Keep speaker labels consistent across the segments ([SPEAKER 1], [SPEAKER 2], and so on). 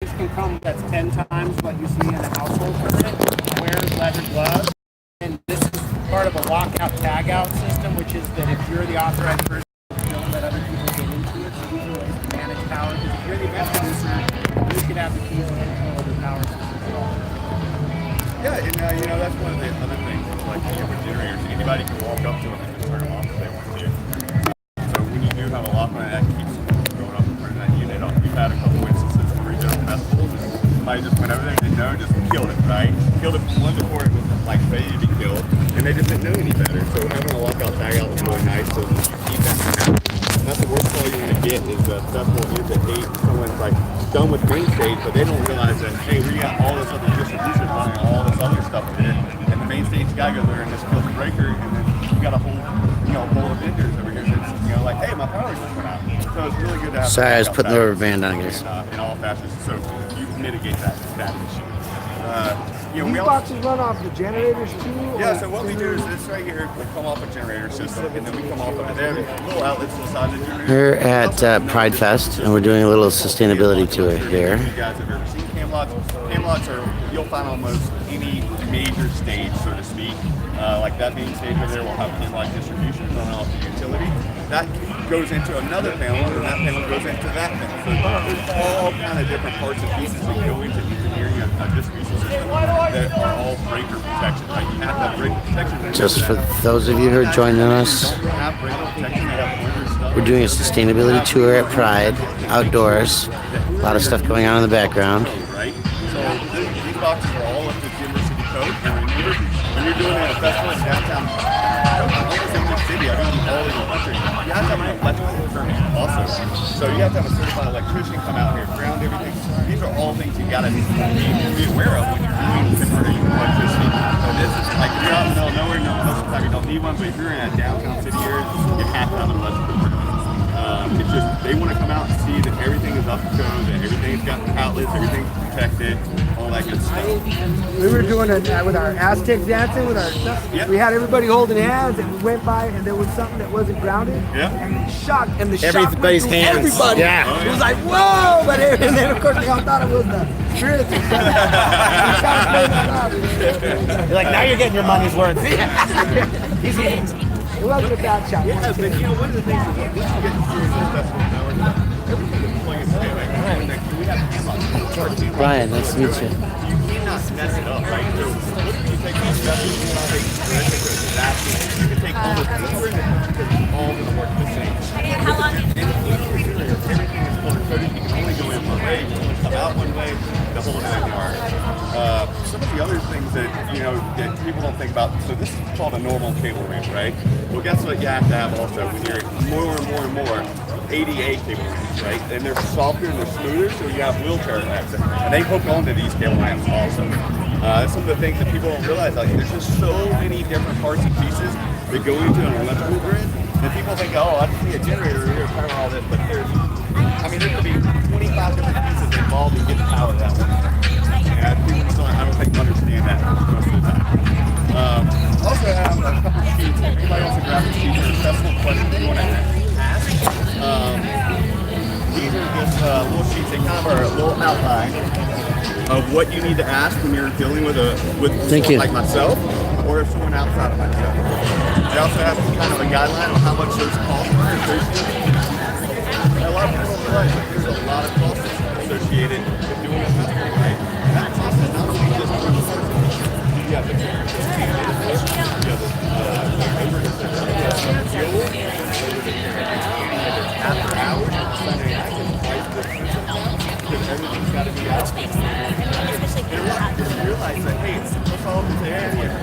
[SPEAKER 1] This can come, that's 10 times what you see in a household current, wears leather gloves. And this is part of a lockout tagout system, which is that if you're the authorized person, you don't let other people get into it. So these are ways to manage power. Because if you're the event producer, you could have the keys and control of the power system.
[SPEAKER 2] Yeah, and that's one of the other things. Like with generators, anybody can walk up to them and just turn them off if they want to. So when you do have a lock on it, that keeps going up and turning that unit off. We've had a couple instances where we've done festivals and somebody just went over there and didn't know, just killed it, right? Killed it one before it was like ready to be killed, and they just didn't know any better. So having a lockout tagout was really nice. So you keep that from happening. That's the worst call you want to get is the festival ends at 8. Someone's like done with main stage, but they don't realize that, hey, we got all this other distribution running, all this other stuff in there, and the main stage guy goes there and just kills the breaker, and then you got a whole, bowl of vendors over here that's, like, hey, my power just went out. So it's really good to have.
[SPEAKER 3] Sorry, I was putting the rubber band on, guys.
[SPEAKER 2] In all facets, so you can mitigate that issue.
[SPEAKER 4] These boxes run off the generators too?
[SPEAKER 2] Yeah, so what we do is this right here, we come off a generator system, and then we come off of it. There are little outlets inside the generator.
[SPEAKER 3] We're at Pride Fest, and we're doing a little sustainability tour here.
[SPEAKER 2] You guys have ever seen Camelots? Camelots are, you'll find almost any major stage, so to speak. Like that main stage over there will have Camelot distribution running off the utility. That goes into another panel, and that panel goes into that panel. So there's all kind of different parts and pieces that go into engineering a distribution system that are all breaker protection, right? You have to have breaker protection.
[SPEAKER 3] Just for those of you who are joining us, we're doing a sustainability tour at Pride, outdoors. A lot of stuff going on in the background.
[SPEAKER 2] Right? So these boxes are all up to Denver City Code. And remember, when you're doing a festival in downtown, almost in each city, all over the country, you have to have an electrical permit also. So you have to have a certified electrician come out here, ground everything. These are all things you got to be aware of when you're doing converting electricity. So this is like, if you're out in the middle of nowhere, most of the time you don't need one, but if you're in a downtown city area, you have to have an electrical permit. It's just, they want to come out and see that everything is up to code, that everything's got outlets, everything's protected, all that good stuff.
[SPEAKER 4] We were doing it with our Aztec dancing with our stuff.
[SPEAKER 2] Yep.
[SPEAKER 4] We had everybody holding hands, and we went by, and there was something that wasn't grounded.
[SPEAKER 2] Yep.
[SPEAKER 4] And it shocked, and the
[SPEAKER 3] Everybody's
[SPEAKER 4] shock went
[SPEAKER 3] hands.
[SPEAKER 4] through everybody.
[SPEAKER 3] Yeah.
[SPEAKER 4] It was like, whoa! But and then of course they all thought it was the truth.
[SPEAKER 3] You're like, now you're getting your money's worth.
[SPEAKER 4] It wasn't a bad shot.
[SPEAKER 2] Yeah, but one of the things is once you get serious in the festival network, everything is playing together. We have Camelot.
[SPEAKER 3] Brian, nice to meet you.
[SPEAKER 2] You cannot mess it up, right? So you can take these vessels, you can take disaster, you can take all the different, because it's all going to work the same.
[SPEAKER 5] How long is
[SPEAKER 2] Everything is color coded. You can only go in one way, you can only come out one way, the whole 9 yards. Some of the other things that that people don't think about. So this is called a normal cable ramp, right? Well, guess what you have to have also when you're more and more ADA cable ramps, right? And they're softer and they're smoother, so you have wheelchair access, and they hook onto these cable ramps also. Some of the things that people don't realize, like there's just so many different parts and pieces that go into an electrical grid, and people think, oh, I can see a generator here power all this, but there could be 25 different pieces involved in getting power that way. And people still, I don't think understand that most of the time. Also have a couple of sheets. If anybody wants to grab a sheet for festival questions you want to ask, these are just little sheets. They kind of are a little outline of what you need to ask when you're dealing with someone like myself or someone outside of myself. They also have kind of a guideline on how much those costs are associated. A lot of people don't realize that there's a lot of costs associated with doing a festival, right? That cost is not only just for the festival. You have the cameras, you have the labor, after hours, Sunday night, because everything's got to be out. They realize that, hey, let's all just say, hey, yeah,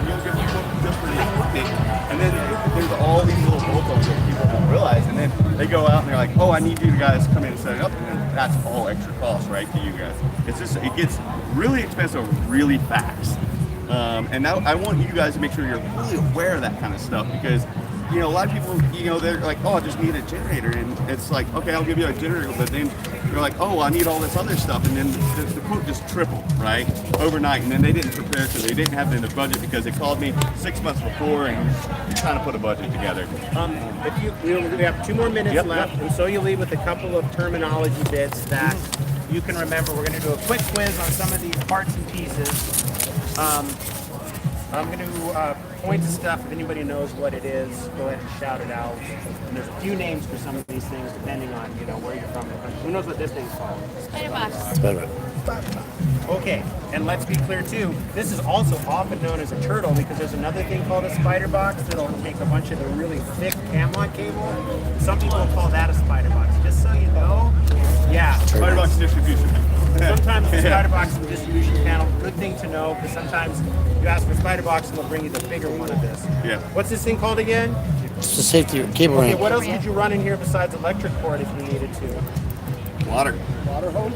[SPEAKER 2] you'll get the book just for the equipment. And then there's all these little bolt-ons that people don't realize. And then they go out and they're like, oh, I need you guys to come in and set it up. And then that's all extra cost, right, to you guys. It's just, it gets really expensive really fast. And now I want you guys to make sure you're really aware of that kind of stuff, because a lot of people, they're like, oh, I just need a generator. And it's like, okay, I'll give you a generator. But then they're like, oh, I need all this other stuff. And then the quote just tripled, right, overnight. And then they didn't prepare, so they didn't have it in the budget, because they called me 6 months before and trying to put a budget together.
[SPEAKER 1] We have 2 more minutes left, and so you leave with a couple of terminology bits that you can remember, we're going to do a quick quiz on some of these parts and pieces. I'm going to point to stuff. If anybody knows what it is, go ahead and shout it out. And there's a few names for some of these things, depending on where you're from. Who knows what this thing's called?
[SPEAKER 5] Spider box.
[SPEAKER 3] It's better.
[SPEAKER 1] Okay, and let's be clear too, this is also often known as a turtle because there's another thing called a spider box that'll take a bunch of the really thick Camelot cable. Some people call that a spider box. Just so you know, yeah.
[SPEAKER 2] Spider box distribution.
[SPEAKER 1] Sometimes the spider box is the distribution panel. Good thing to know because sometimes you ask for a spider box and they'll bring you the bigger one of this.
[SPEAKER 2] Yeah.
[SPEAKER 1] What's this thing called again?
[SPEAKER 3] It's the safety cable
[SPEAKER 1] Okay,
[SPEAKER 3] rank.
[SPEAKER 1] what else could you run in here besides electric cord if you needed to?
[SPEAKER 2] Water.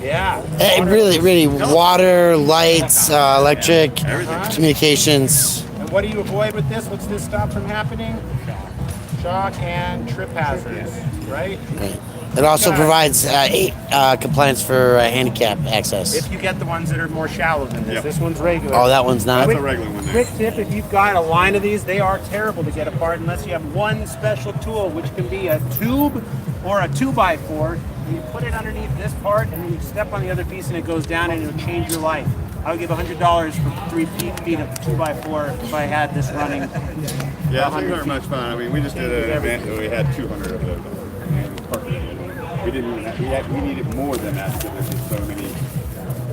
[SPEAKER 1] Yeah.
[SPEAKER 3] Hey, really, water, lights, electric,
[SPEAKER 2] Everything.
[SPEAKER 3] communications.
[SPEAKER 1] And what do you avoid with this? What's this stop from happening? Shock and trip hazards, right?
[SPEAKER 3] Right. It also provides compliance for handicap access.
[SPEAKER 1] If you get the ones that are more shallow than this.
[SPEAKER 2] Yep.
[SPEAKER 1] This one's regular.
[SPEAKER 3] Oh, that one's not.
[SPEAKER 2] That's a regular one there.
[SPEAKER 1] Quick tip, if you've got a line of these, they are terrible to get apart unless you have one special tool, which can be a tube or a 2x4. And you put it underneath this part, and then you step on the other piece, and it goes down, and it'll change your life. I would give $100 for 3 feet of 2x4 if I had this running.
[SPEAKER 2] Yeah, things aren't much fun. I mean, we just did an event where we had 200 of those. We didn't even have, we needed more than that because there's just so many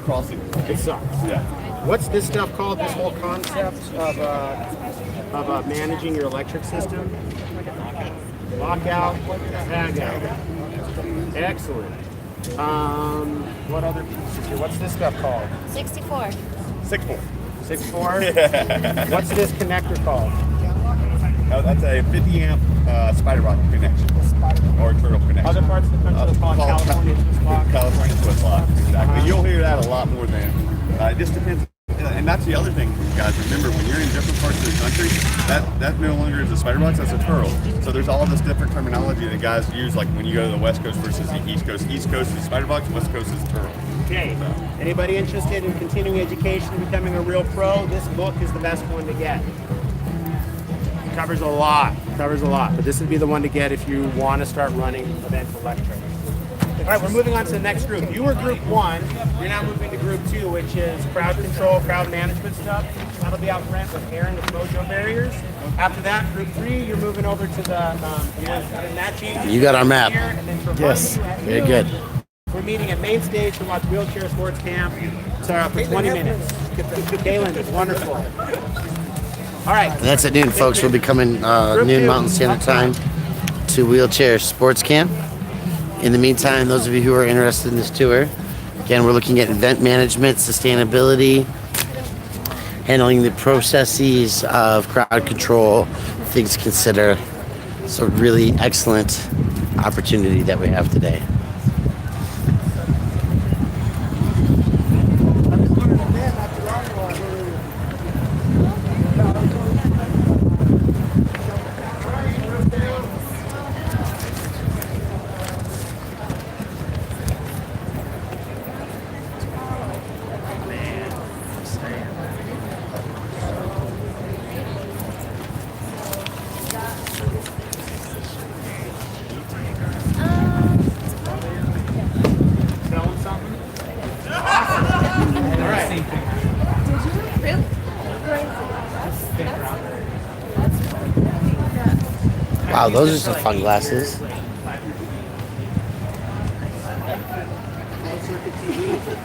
[SPEAKER 2] crossings.
[SPEAKER 1] It sucks.
[SPEAKER 2] Yeah.
[SPEAKER 1] What's this stuff called? This whole concept of managing your electric system? Lockout, tag out. Excellent. What other pieces here? What's this stuff called?
[SPEAKER 5] 64.
[SPEAKER 2] 6-4.
[SPEAKER 1] 6-4? What's this connector called?
[SPEAKER 2] Oh, that's a 50 amp spider rock connection or turtle connection.
[SPEAKER 1] Other parts of the country are called California Swiss lock.
[SPEAKER 2] California Swiss lock. Exactly. You'll hear that a lot more than. It just depends. And that's the other thing, guys. Remember, when you're in different parts of the country, that no longer is a spider box. That's a turtle. So there's all this different terminology that guys use. Like when you go to the West Coast versus the East Coast. East Coast is spider box. West Coast is turtle.
[SPEAKER 1] Okay. Anybody interested in continuing education and becoming a real pro? This book is the best one to get. Covers a lot, but this would be the one to get if you want to start running event electric. All right, we're moving on to the next group. You were group 1, you're now moving to group 2, which is crowd control, crowd management stuff. That'll be out front with Aaron with Mojo Barriers. After that, group 3, you're moving over to the
[SPEAKER 3] You got our map.
[SPEAKER 1] Here, and then for
[SPEAKER 3] Yes,
[SPEAKER 1] Monday,
[SPEAKER 3] very good.
[SPEAKER 1] we're meeting at Main Stage to watch Wheelchair Sports Camp. For 20 minutes. Kaylin, it's wonderful. All right.
[SPEAKER 3] And that's at noon, folks. We'll be coming noon Mountain Standard Time to Wheelchair Sports Camp. In the meantime, those of you who are interested in this tour, again, we're looking at event management, sustainability, handling the processes of crowd control, things to consider. It's a really excellent opportunity that we have today.
[SPEAKER 1] Selling something? All right.
[SPEAKER 3] Wow, those are some fun glasses.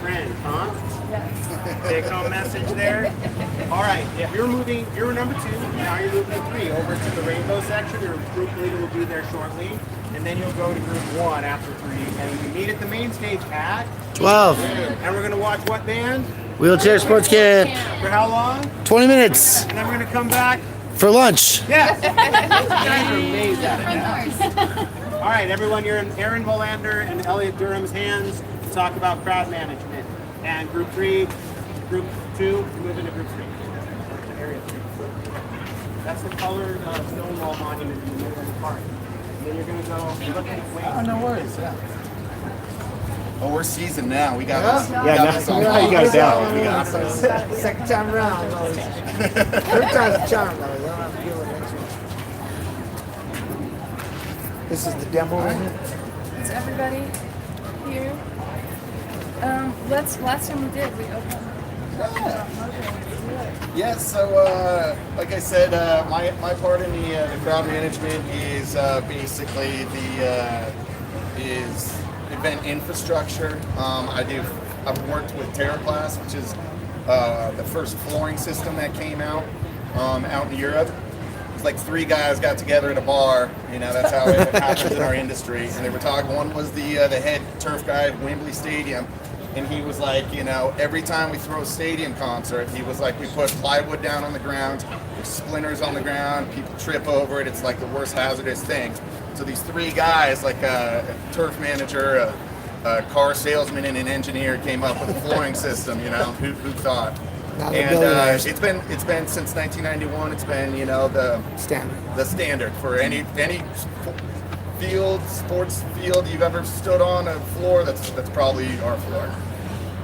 [SPEAKER 1] Friend, huh? Take home message there. All right, if you're moving, you're number 2, now you're moving to 3 over to the rainbow section. Your group leader will be there shortly, and then you'll go to group 1 after 3, and we meet at the main stage at
[SPEAKER 3] 12.
[SPEAKER 1] and we're gonna watch what band?
[SPEAKER 3] Wheelchair Sports Camp.
[SPEAKER 1] For how long?
[SPEAKER 3] 20 minutes
[SPEAKER 1] And then we're gonna come back.
[SPEAKER 3] for lunch.
[SPEAKER 1] Yes. You guys are amazing at that. All right, everyone, you're in Aaron Volander and Elliot Durham's hands to talk about crowd management. And group 3, group 2, you move into group 3. Area 3. That's the colored Stonewall monument in the middle of the park. And then you're going to go look at wait.
[SPEAKER 4] Oh, no worries. Yeah.
[SPEAKER 6] Oh, we're seasoned now. We got this.
[SPEAKER 1] Yeah, you got it down.
[SPEAKER 6] We got this.
[SPEAKER 4] Second time around. Third time's a charm, though. You don't have to deal with next one. This is the demo room.
[SPEAKER 5] Is everybody here? Last time we did, we opened.
[SPEAKER 6] Yeah, so like I said, my part in the crowd management is basically is event infrastructure. I've worked with TerraClass, which is the first flooring system that came out in Europe. It's like three guys got together at a bar. You know, that's how it happens in our industry. And they were talking. One was the head turf guy at Wembley Stadium. And he was like, you know, every time we throw a stadium concert, he was like, we put plywood down on the ground, there's splinters on the ground, people trip over it, it's like the worst hazardous thing. So these three guys, like a turf manager, a car salesman, and an engineer came up with a flooring system, you know, who thought?
[SPEAKER 4] Now the
[SPEAKER 6] And
[SPEAKER 4] billionaires.
[SPEAKER 6] it's been since 1991, it's been, you know, the standard for any sports field you've ever stood on a floor, that's probably our floor.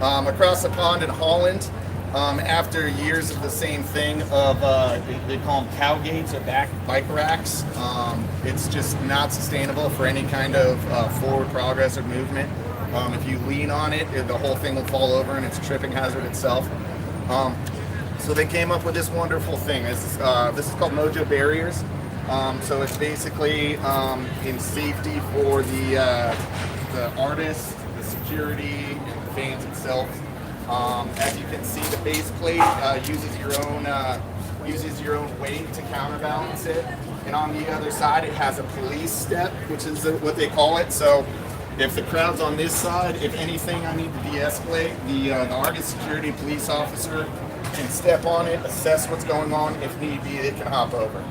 [SPEAKER 6] Across the pond in Holland, after years of the same thing of they call them cow gates or bike racks, it's just not sustainable for any kind of forward progress or movement. If you lean on it, the whole thing will fall over and it's a tripping hazard itself. So they came up with this wonderful thing. This is called Mojo Barriers. So it's basically in safety for the artists, the security, and the fans itself. As you can see, the base plate uses your own weight to counterbalance it, and on the other side it has a police step, which is what they call it. So if the crowd's on this side, if anything I need to de-escalate, the artist, security, police officer can step on it, assess what's going on. If need be, it can hop over.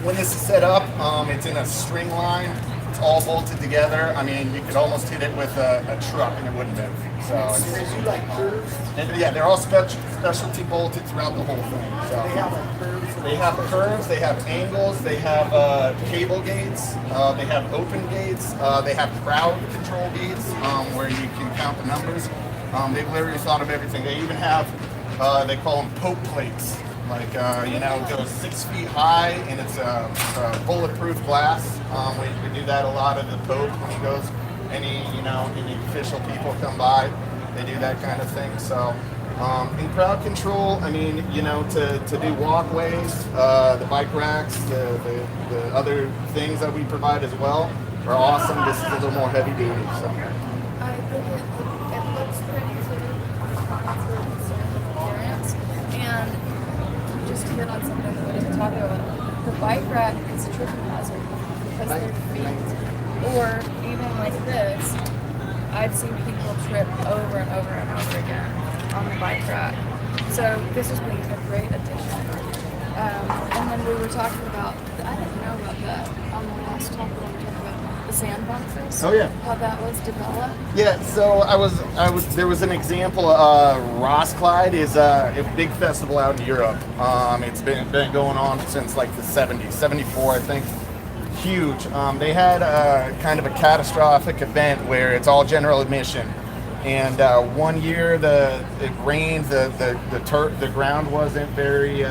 [SPEAKER 6] When this is set up, it's in a string line. It's all bolted together. I mean, you could almost hit it with a truck and it wouldn't move. So
[SPEAKER 4] They do like curves.
[SPEAKER 6] yeah, they're all specialty bolted throughout the whole thing. So
[SPEAKER 4] They have like curves.
[SPEAKER 6] they have curves, they have angles, they have cable gates, they have open gates, they have crowd control gates where you can count the numbers. They've literally thought of everything. They even have, they call them Pope plates. Like, you know, it goes 6 feet high and it's a bulletproof glass. We do that a lot at the Pope when he goes, any official people come by, they do that kind of thing. So in crowd control, I mean, you know, to do walkways, the bike racks, the other things that we provide as well are awesome. This is a little more heavy duty. So.
[SPEAKER 5] I think it looks pretty appearance. And just to hit on something that we didn't talk about, the bike rack is a tripping hazard because their feet, or even like this, I've seen people trip over and over and over again on the bike rack. So this has been a great addition. And then we were talking about, I didn't know about that on the last talk when we talked about the sandboxes.
[SPEAKER 6] Oh, yeah.
[SPEAKER 5] How that was developed.
[SPEAKER 6] Yeah, so there was an example. Roskilde is a big festival out in Europe. It's been going on since like the 70s, 74, I think. Huge. They had kind of a catastrophic event where it's all general admission. And 1 year it rained, the ground wasn't very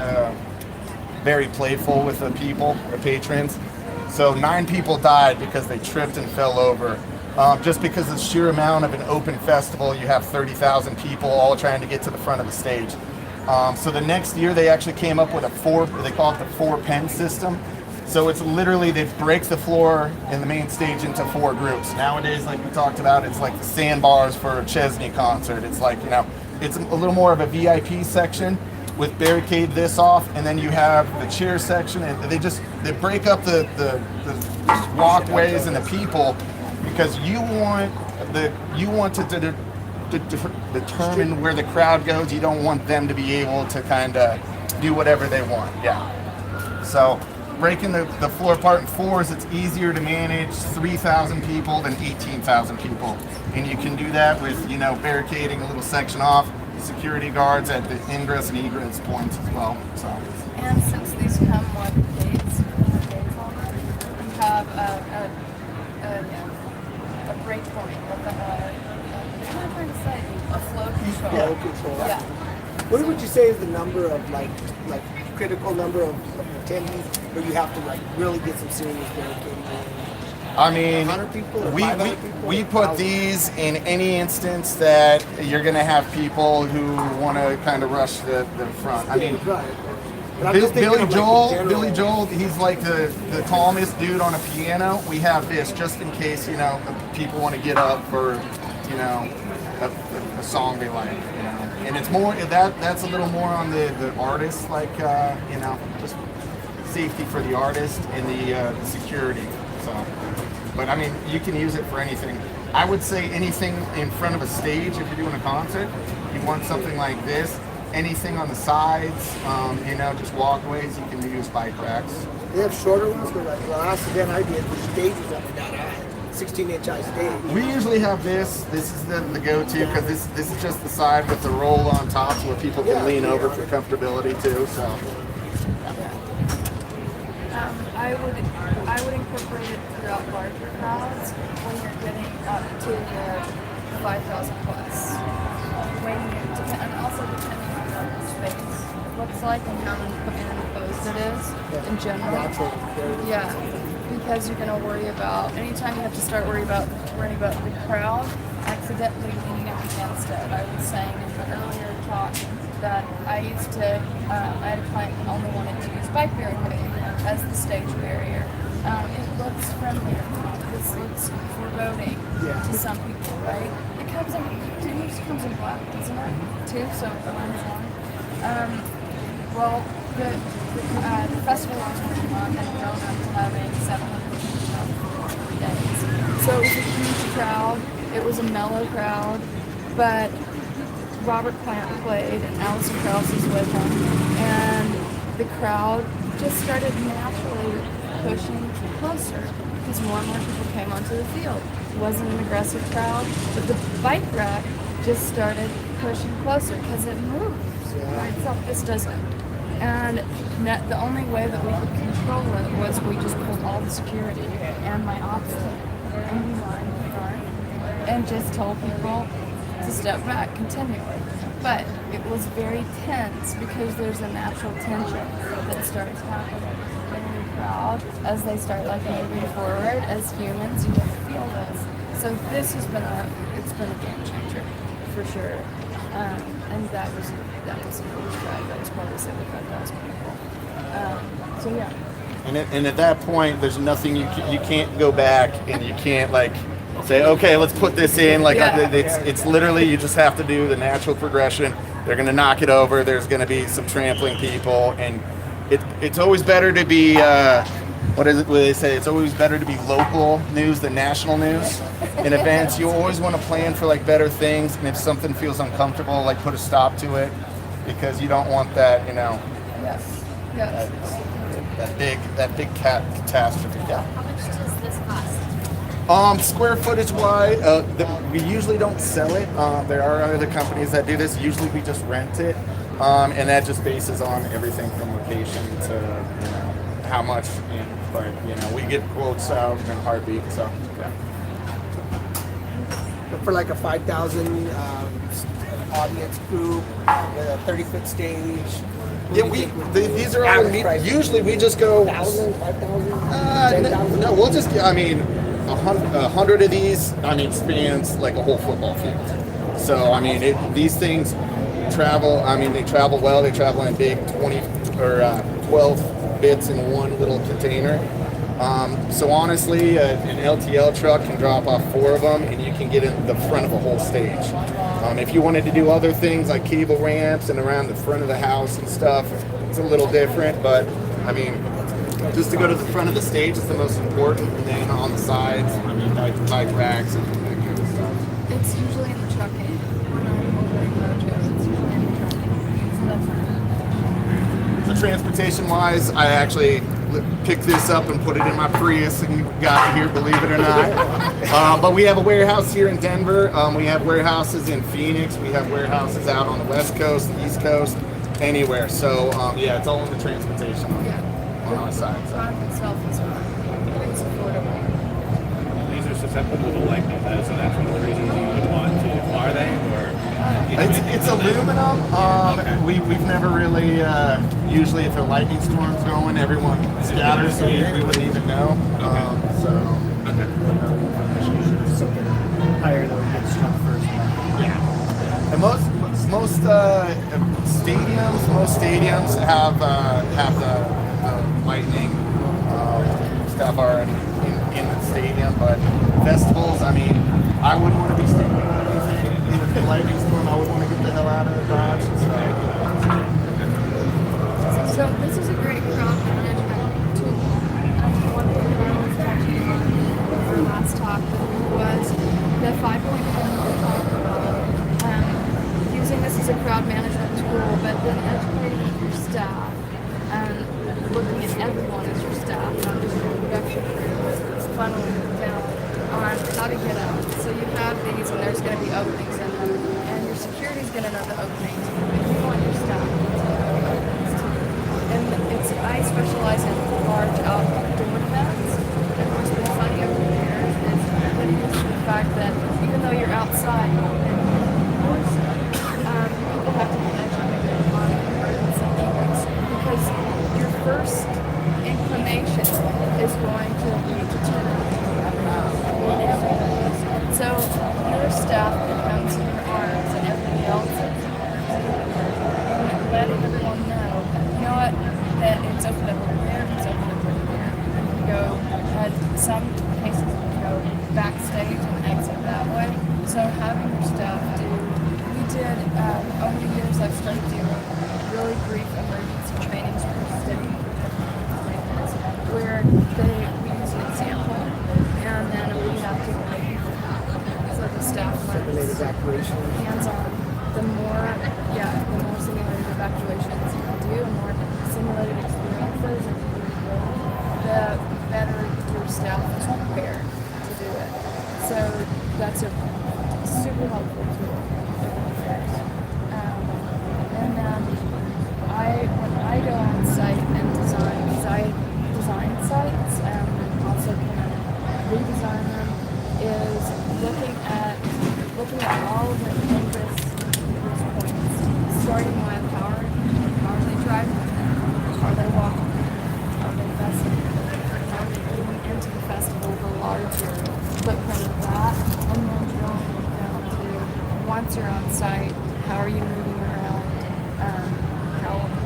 [SPEAKER 6] playful with the people, the patrons. So 9 people died because they tripped and fell over. Just because of the sheer amount of an open festival, you have 30,000 people all trying to get to the front of the stage. So the next year they actually came up with they call it the 4-pen system. So it's literally, they break the floor in the main stage into 4 groups. Nowadays, like we talked about, it's like the sandbars for a Chesney concert. It's like, you know, it's a little more of a VIP section with barricade this off, and then you have the cheer section, and they break up the walkways and the people because you want to determine where the crowd goes. You don't want them to be able to kind of do whatever they want. Yeah. So breaking the floor apart in 4s, it's easier to manage 3,000 people than 18,000 people. And you can do that with, you know, barricading a little section off, security guards at the ingress and egress points as well. So.
[SPEAKER 5] And since these come with gates on them, you have a break point, what am I trying to say? A flow control.
[SPEAKER 4] Flow control.
[SPEAKER 5] Yeah.
[SPEAKER 4] What would you say is the number of like critical number of attendees where you have to like really get some serious barricading?
[SPEAKER 6] I mean,
[SPEAKER 4] 100 people or
[SPEAKER 6] we
[SPEAKER 4] 500 people?
[SPEAKER 6] we put these in any instance that you're gonna have people who want to kind of rush the front. I mean,
[SPEAKER 4] Right. But I'm just thinking
[SPEAKER 6] Billy
[SPEAKER 4] of, like,
[SPEAKER 6] Joel,
[SPEAKER 4] the general-
[SPEAKER 6] Billy Joel, he's like the calmest dude on a piano. We have this just in case, you know, people want to get up for, you know, a song they like, you know. And it's more that's a little more on the artist, like you know, just safety for the artist and the security. So, but I mean, you can use it for anything. I would say anything in front of a stage if you're doing a concert. You want something like this. Anything on the sides, you know, just walkways, you can use bike racks.
[SPEAKER 4] They have shorter ones, but like the last event I did, the stage was up and down high, 16-inch high stage.
[SPEAKER 6] We usually have this. This is the go-to because this is just the side with the roll on top so where people can lean over for comfortability too. So
[SPEAKER 5] I would incorporate it throughout larger crowds when you're getting up to the 5,000 plus. And also depending on what the space looks like and how enclosed it is in general.
[SPEAKER 4] Natural.
[SPEAKER 5] Yeah, because you're gonna worry about anytime you have to start worrying about the crowd accidentally leaning up against it. I was saying in the earlier talk that I used to, I had a client who only wanted to use bike barricade as the stage barrier. It looks friendlier. This looks foreboding to some people, right? It comes in, it usually comes in black, doesn't it? Too, so mine's on. Well, the festival was working on had grown up to having 700 people for 3 days. So it was a huge crowd. It was a mellow crowd, but Robert Plant played and Alison Krauss was with him, and the crowd just started naturally pushing closer because more and more people came onto the field. It wasn't an aggressive crowd, but the bike rack just started pushing closer because it moves by itself. This doesn't. And the only way that we could control it was we just pulled all the security and my ops team and we lined the front and just told people to step back continually. But it was very tense because there's a natural tension that starts happening in the crowd as they start like moving forward. As humans, you don't feel this. So this has been it's been a game changer for sure. And that was a huge crowd. That was probably 75,000 people. So yeah.
[SPEAKER 6] and at that point, there's nothing you can't go back and you can't like say, okay, let's put this in. Like it's literally you just have to do the natural progression. They're gonna knock it over. There's gonna be some trampling people, and it's always better to be what do they say? It's always better to be local news than national news. In events, you always want to plan for like better things, and if something feels uncomfortable, like put a stop to it, because you don't want that, you know,
[SPEAKER 5] Yes.
[SPEAKER 6] that big catastrophe. Yeah.
[SPEAKER 7] How much does this cost?
[SPEAKER 6] Square footage wise, we usually don't sell it. There are other companies that do this. Usually we just rent it, and that just bases on everything from location to, you know, how much. But you know, we get quotes out in a heartbeat. So yeah.
[SPEAKER 4] But for like a 5,000 audience group with a 30-foot stage.
[SPEAKER 6] Yeah, these are all. Usually we just go.
[SPEAKER 4] 1,000, 5,000, 10,000.
[SPEAKER 6] No, we'll just. I mean, 100 of these. I mean, spans like a whole football field. So I mean, these things travel. I mean, they travel well. They travel in big 20 or 12 bits in one little container. So honestly, an LTL truck can drop off 4 of them, and you can get in the front of a whole stage. If you wanted to do other things like cable ramps and around the front of the house and stuff, it's a little different. But I mean, just to go to the front of the stage is the most important, and then on the sides, I mean, bike racks and that kind of stuff.
[SPEAKER 5] It's usually in the trucking. When I'm ordering mojo, it's usually in the trucking. So that's
[SPEAKER 6] So transportation-wise, I actually picked this up and put it in my Prius and got it here, believe it or not. But we have a warehouse here in Denver. We have warehouses in Phoenix. We have warehouses out on the West Coast, the East Coast, anywhere. So yeah, it's all in the transportation on our side.
[SPEAKER 5] The product itself is it's affordable.
[SPEAKER 8] These are susceptible to lightning. That is the natural reason you would want to. Are they? Or
[SPEAKER 6] It's aluminum. We've never really. Usually, if a lightning storm's going, everyone scatters, so we wouldn't even know. So.
[SPEAKER 1] So you can hire those get stuff first.
[SPEAKER 6] And most stadiums have the lightning stuff already in the stadium, but festivals, I mean, I wouldn't want to be standing on anything with the lightning storm. I would want to get the hell out of Dodge.
[SPEAKER 5] So this is a great crowd management tool. One thing that I was talking about in our last talk was the 5 point plan that we talked about. Using this as a crowd management tool, but then educating your staff and looking at everyone as your staff, not just your production crew, funneling them down on how to get out. So you have these, and there's going to be openings in them, and your security is going to know the openings, but you want your staff to know the openings too. And I specialize in large outdoor events, and what's been funny over the years is getting used to the fact that even though you're outside and indoors, people have to be educated on emergency meetings because your first inclination is going to be to turn around. So your staff becomes your arms and everybody else is and letting everyone know, you know what, that it's open up over there, it's open up over there. You go, some cases you go backstage and exit that way. So having your staff over the years I've started doing really brief emergency trainings for the city where we use an example and then we have to so the staff learns
[SPEAKER 4] evacuation.
[SPEAKER 5] hands-on. The more simulated evacuations you can do and more simulated experiences and the better your staff is prepared to do it. So that's a super helpful tool. And then when I go on site and design, because I design sites and also kind of redesign them, is looking at all of the interest points, starting with how are they driving, are they walking, are they vesting, how are they moving into the festival, the larger footprint of that, and then drilling it down to once you're on site, how are you moving around,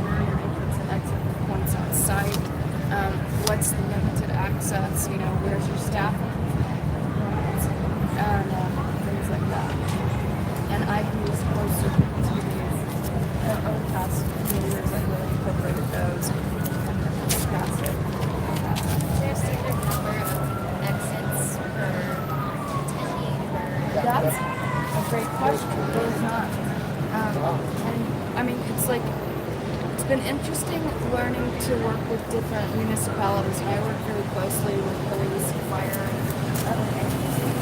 [SPEAKER 5] where are your entrance and exit points on site, what's the limited access, where's your staff, and things like that. And I've used most of these over the past few years. I really incorporated those and that's it.
[SPEAKER 7] There's a certain number of exits per attendee per.
[SPEAKER 5] That's a great question. There's not. And I mean, it's been interesting learning to work with different municipalities. I work really closely with police, fire, and other agencies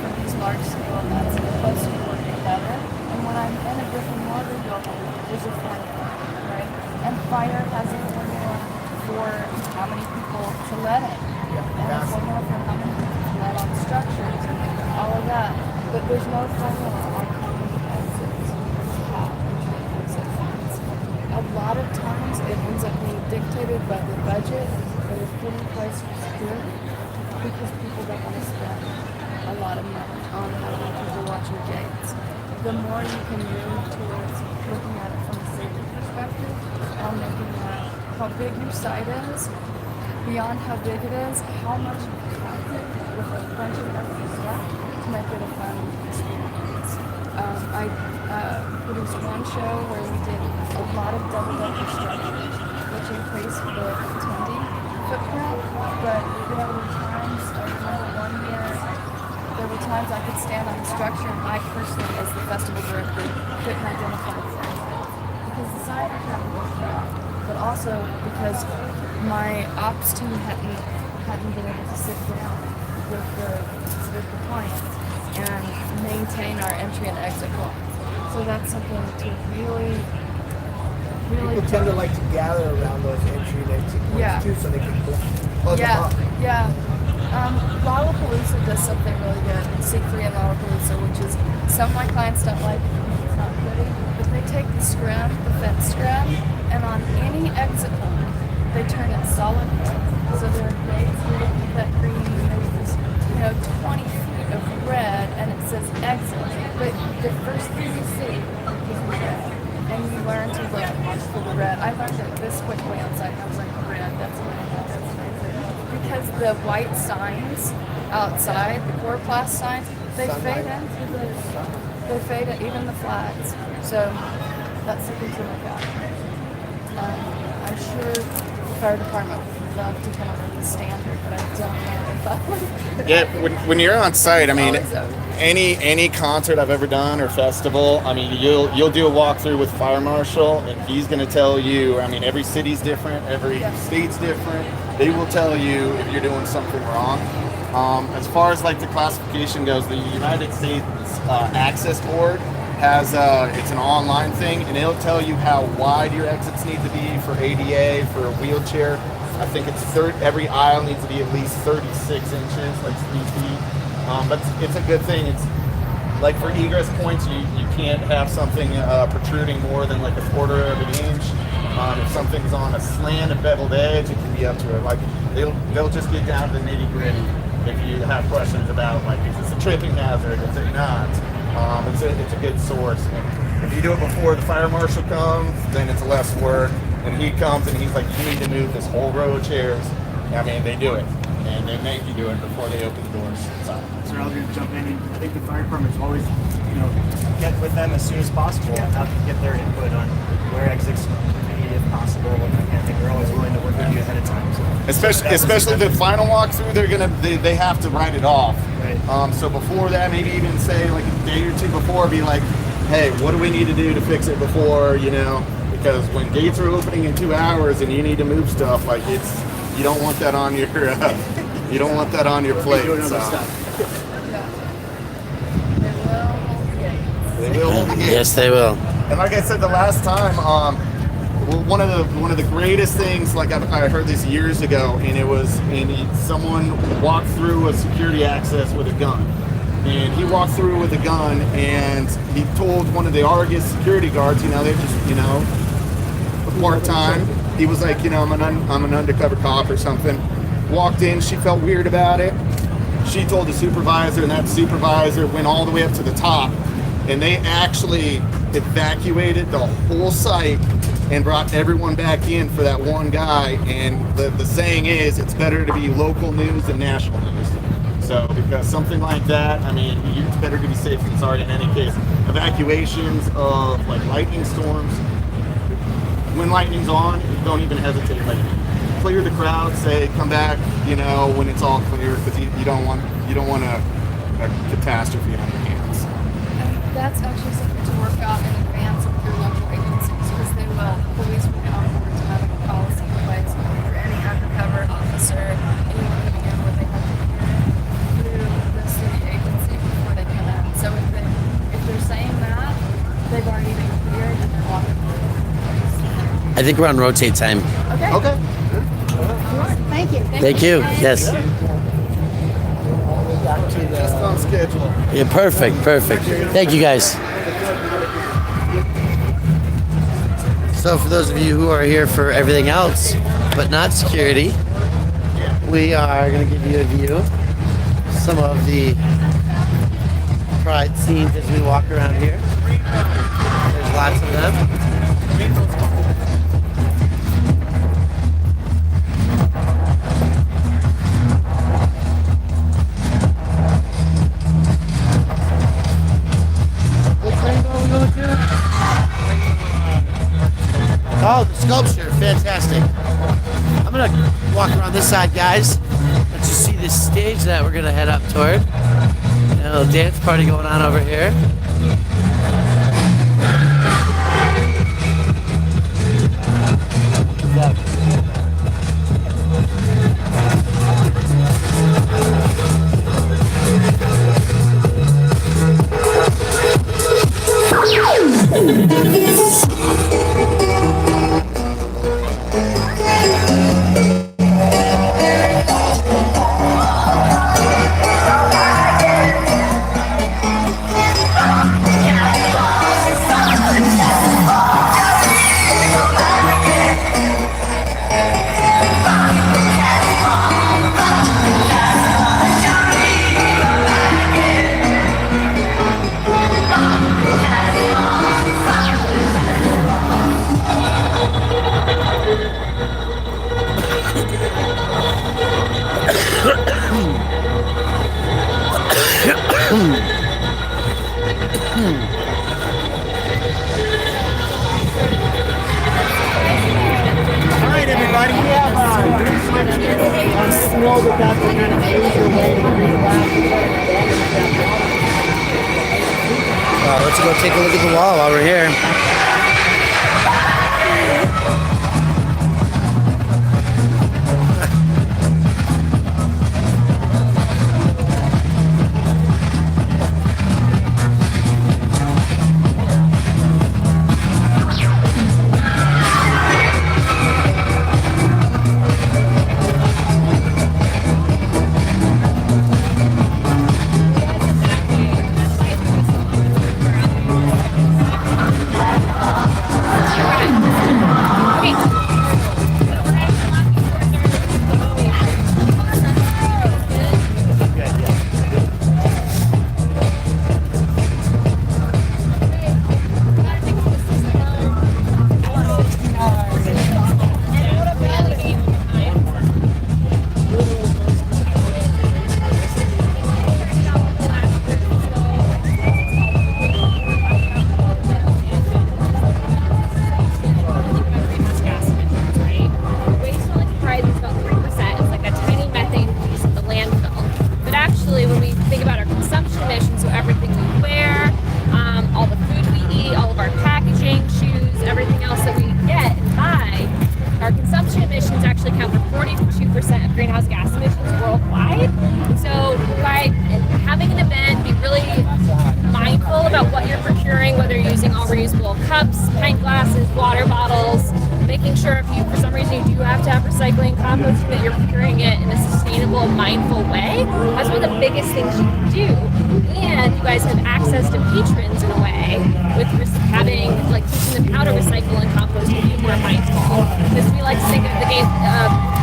[SPEAKER 5] for these large scale events, and we're close to work together. And when I'm in a brick and mortar building, there's a formula, right? And fire has a formula for how many people to let in, and a formula for how many people to let on structures, and all of that. But there's no formula on how many exits you have. A lot of times it ends up being dictated by the budget that is put in place for security because people don't want to spend a lot of money on having people watching gates. The more you can move towards looking at it from a safety perspective and looking at how big your site is, beyond how big it is, how much you can pack it with a bunch of extra stuff to make it a fun experience. I produced one show where we did a lot of double-decker structures, which increased the attendee footprint. But there were times, I remember one year, there were times I could stand on the structure and I personally, as the festival director, couldn't identify the because the sign hadn't worked out, but also because my ops team hadn't been able to sit down with the client and maintain our entry and exit blocks. So that's something to really
[SPEAKER 4] People tend to like to gather around those entry and exit points too, so they can plug them up.
[SPEAKER 5] Lollapalooza does something really good. C3 and Lollapalooza, which is some of my clients don't like it's not pretty, but they take the scrim, the fence scrim, and on any exit point, they turn it solid. So there are gates here that green, there's 20 feet of red and it says exit. But the first thing you see is red. And you learn to look for the red. I learned it this quickly outside. I was like, red, that's amazing. Because the white signs outside, the chloroplast signs, they fade into they fade in, even the flags. So that's something to look at. I'm sure the fire department would love to come up with a standard, but I don't know if I would.
[SPEAKER 6] Yeah, when you're on site, I mean,
[SPEAKER 5] Always open.
[SPEAKER 6] any concert I've ever done or festival, I mean, you'll do a walkthrough with fire marshal, and he's going to tell you. I mean, every city's different, every state's different. They will tell you if you're doing something wrong. As far as like the classification goes, the United States Access Board has it's an online thing, and it'll tell you how wide your exits need to be for ADA, for a wheelchair. I think it's every aisle needs to be at least 36 inches, like 3 feet. But it's a good thing. It's like for egress points, you can't have something protruding more than like a quarter of an inch. If something's on a slant, a beveled edge, it can be up to it. Like they'll just get down to the nitty gritty. If you have questions about like, is this a tripping hazard? Is it not? It's a good source. And if you do it before the fire marshal comes, then it's less work. And he comes and he's like, you need to move this whole row of chairs. I mean, they do it. And they make you do it before they open the doors. So
[SPEAKER 1] I was going to jump in. I think the fire department's always, get with them as soon as possible and have to get their input on where exits can be if possible. And I think they're always willing to work with you ahead of time. So
[SPEAKER 6] especially the final walkthrough, they have to write it off.
[SPEAKER 1] Right.
[SPEAKER 6] So before that, maybe even say like a day or two before, be like, hey, what do we need to do to fix it before, Because when gates are opening in 2 hours and you need to move stuff, like you don't want that on your you don't want that on your plate.
[SPEAKER 1] Doing
[SPEAKER 6] So.
[SPEAKER 1] other stuff.
[SPEAKER 6] They will.
[SPEAKER 3] Yes, they will.
[SPEAKER 6] And like I said the last time, one of the greatest things, like I heard this years ago, and someone walked through a security access with a gun, and he walked through with a gun, and he told one of the Argus security guards, they're just part time. He was like, I'm an undercover cop or something. Walked in, she felt weird about it. She told the supervisor, and that supervisor went all the way up to the top, and they actually evacuated the whole site and brought everyone back in for that one guy. And the saying is, it's better to be local news than national news. So because something like that, I mean, it's better to be safe than sorry in any case. Evacuations of like lightning storms, when lightning's on, don't even hesitate. Like, clear the crowd, say come back, when it's all clear, because you don't want a catastrophe on your hands.
[SPEAKER 5] And that's actually something to work out in advance with your local agencies, because they will, police will get on board to have a policy in place for any undercover officer, anyone coming in where they have to clear the city agency before they come in. So if they're saying that, they've already been cleared and they're walking through.
[SPEAKER 3] I think we're on rotate time.
[SPEAKER 6] Okay.
[SPEAKER 5] Thank you.
[SPEAKER 3] Thank you. Yes.
[SPEAKER 6] Just on schedule.
[SPEAKER 3] Yeah, perfect. Thank you, guys. So for those of you who are here for everything else, but not security, we are going to give you a view of some of the pride scenes as we walk around here. There's lots of them. Oh, the sculpture, fantastic. I'm gonna walk around this side, guys. Let you see this stage that we're gonna head up toward. A little dance party going on over here.
[SPEAKER 1] All right, everybody, we have green switch here. You know that that's the kind of major way to green
[SPEAKER 3] Let's go take a look at the wall while we're here.
[SPEAKER 9] Cups, pint glasses, water bottles, making sure if you, for some reason, you do have to have recycling, composting, that you're procuring it in a sustainable, mindful way. That's one of the biggest things you can do. And you guys have access to patrons in a way with having, like, teaching them how to recycle and compost and be more mindful. Because we like to think of the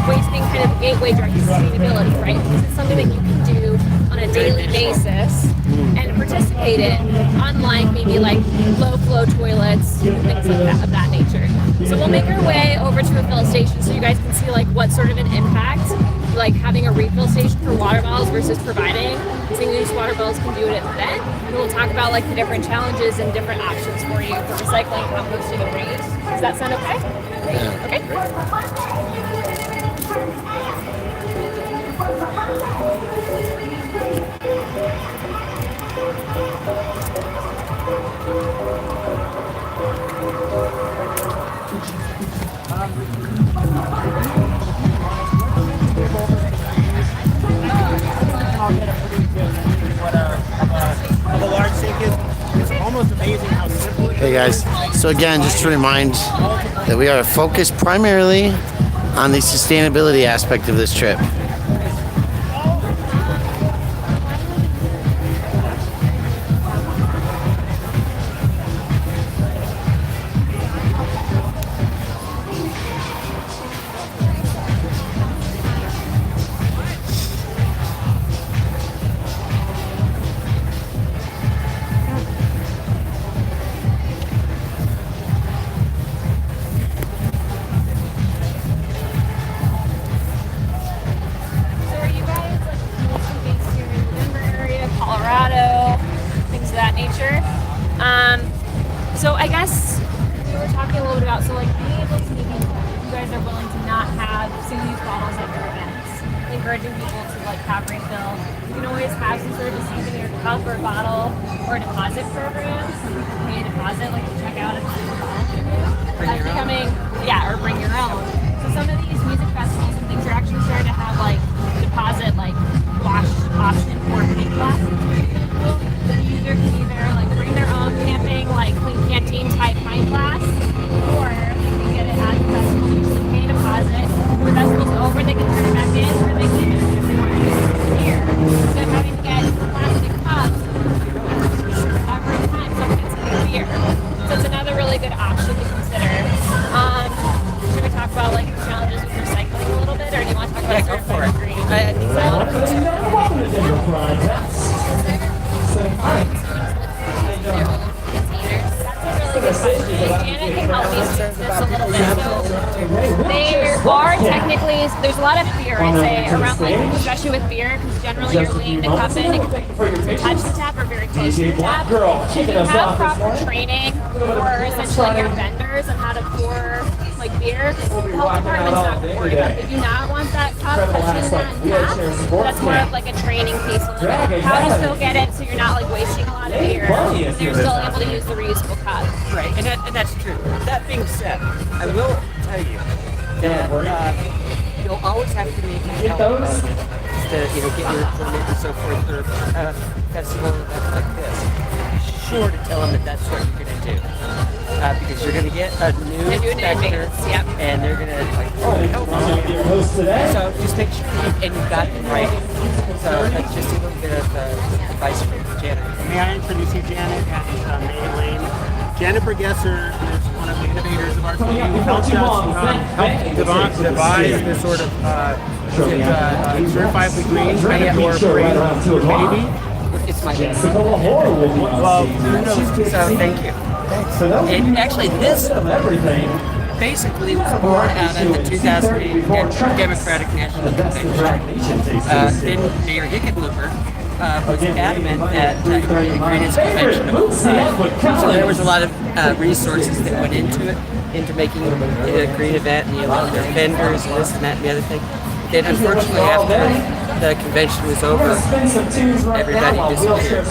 [SPEAKER 9] waste being kind of the gateway drug to sustainability, right? Because it's something that you can do on a daily basis and participate in, unlike maybe like low flow toilets, things like that of that nature. So we'll make our way over to a fill station so you guys can see like what sort of an impact like having a refill station for water bottles versus providing single-use water bottles can do at an event. And we'll talk about like the different challenges and different options for you for recycling, composting, and reuse. Does that sound okay?
[SPEAKER 3] Yeah.
[SPEAKER 9] Okay.
[SPEAKER 1] I'll get a pretty good what of a large sink is. It's almost amazing how simple it is.
[SPEAKER 3] Hey guys, so again, just to remind that we are focused primarily on the sustainability aspect of this trip.
[SPEAKER 9] So I guess we were talking a little bit about, so like being able to maybe, you guys are willing to not have single-use bottles at your events, encouraging people to like have refill. You can always have some sort of a souvenir cup or bottle or a deposit program, so you can pay a deposit, like to check out at the that's becoming, yeah, or bring your own. So some of these music festivals and things are actually starting to have like deposit, like wash option for pink glasses. The user can either like bring their own camping, like clean canteen type pint glass, or they can get it at the festival, usually pay a deposit. When the festival's over, they can turn it back in, or they can use it if they want to use it here. Instead of having to get plastic cups every time someone gets a new beer. So it's another really good option to consider. Should we talk about like the challenges with recycling a little bit, or do you want to talk about certified green? I think Janet can help me answer this a little bit. So there are technically, there's a lot of fear, I'd say, around like, especially with beer, because generally you're leading the cup in and touch the tap or very close to the tap. If you have proper training for essentially your vendors on how to pour like beer, the health department's not going to worry about it. They do not want that cup touching that tap. That's more of like a training piece a little bit. How to still get it so you're not like wasting a lot of beer, so you're still able to use the reusable cup.
[SPEAKER 10] Right, and that's true. That being said, I will tell you that you'll always have to make your health to get your permit and so forth for a festival event like this. Be sure to tell them that that's what you're going to do. Because you're going to get a new inspector, and they're going to like, so just make sure and you've got them right. So that's just a little bit of advice from Janet.
[SPEAKER 1] May I introduce you, Janet, and Megan Lane. Janet Bergesser is one of the innovators of our community who helped us devise this sort of certifiably green outdoor baby.
[SPEAKER 10] It's my baby. Well, so thank you. And actually, this basically was born out of the 2008 Democratic National Convention. Then Mayor Hickenlooper was adamant that the Greenest Convention of so there was a lot of resources that went into it, into making it a green event, and their vendors and this and that and the other thing. Then unfortunately after the convention was over, everybody disappeared.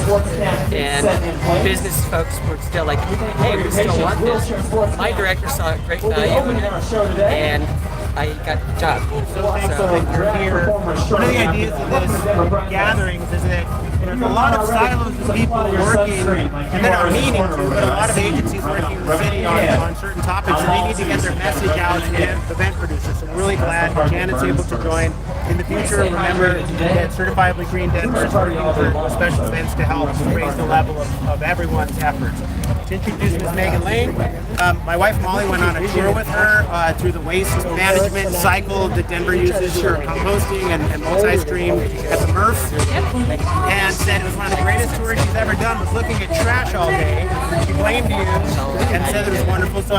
[SPEAKER 10] And business folks were still like, hey, we still want this. My director saw a great value in it, and I got the job.
[SPEAKER 1] So you're here. One of the ideas of this gatherings is that there's a lot of silos of people working and that are meaning to, but a lot of agencies working in the city on certain topics, and they need to get their message out to event producers. So I'm really glad Janet's able to join. In the future, remember that Certifiably Green Denver is working for special events to help raise the level of everyone's efforts. To introduce Ms. Megan Lane, my wife Molly went on a tour with her through the waste management cycle that Denver uses for composting and multi-stream at the MRF, and said it was one of the greatest tours she's ever done, was looking at trash all day. She blamed you and said it was wonderful. So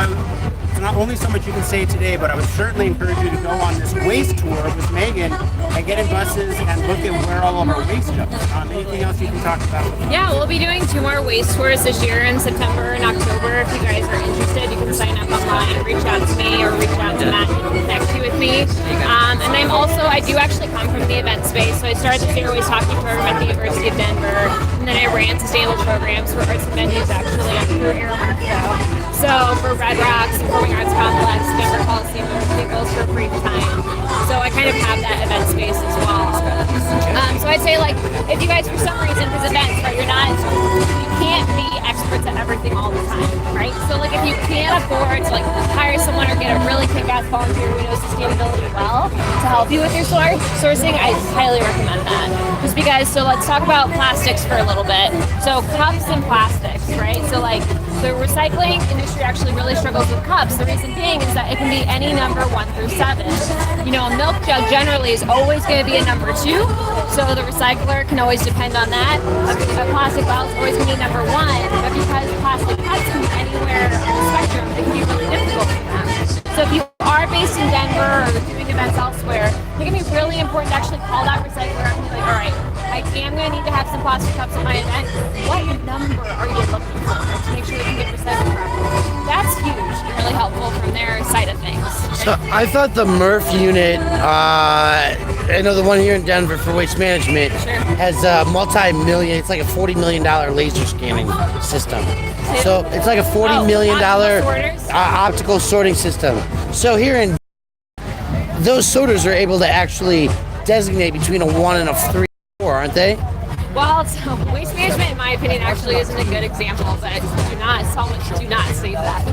[SPEAKER 1] it's not only so much you can say today, but I would certainly encourage you to go on this waste tour with Megan and get in buses and look at where all of our waste goes. Anything else you can talk about?
[SPEAKER 9] Yeah, we'll be doing 2 more waste tours this year in September and October. If you guys are interested, you can sign up online, reach out to me, or reach out to Matt and connect you with me. And I do actually come from the event space, so I started the Zero Waste Hockey program at the University of Denver, and then I ran sustainable programs for arts and venues actually under Aaron Marco. So for Red Rocks, Performing Arts Complex, Denver Coliseum, everything goes for a brief time. So I kind of have that event space as well. So I'd say, like, if you guys for some reason, because events, right, you can't be experts at everything all the time, right? So like if you can't afford to like hire someone or get a really kick-ass volunteer who knows sustainability well to help you with your sourcing, I highly recommend that. Just because, so let's talk about plastics for a little bit. So cups and plastics, right? So like the recycling industry actually really struggles with cups. The reason being is that it can be any number 1 through 7. You know, a milk jug generally is always going to be a number 2, so the recycler can always depend on that. A plastic bottle is always going to be number 1, but because plastic cups can be anywhere on the spectrum, it can be really difficult for them. So if you are based in Denver or doing events elsewhere, it can be really important to actually call that recycler up and be like, all right, I am going to need to have some plastic cups at my event. What number are you looking for to make sure we can get recycled properly? That's huge and really helpful from their side of things.
[SPEAKER 3] So I thought the MRF unit, I know the one here in Denver for waste management, has a multi-million, it's like a $40 million laser scanning system. So it's like a $40 million optical sorting system. So here in those sorters are able to actually designate between a 1 and a 3 or 4, aren't they?
[SPEAKER 9] Well, so waste management, in my opinion, actually isn't a good example, but do not say that.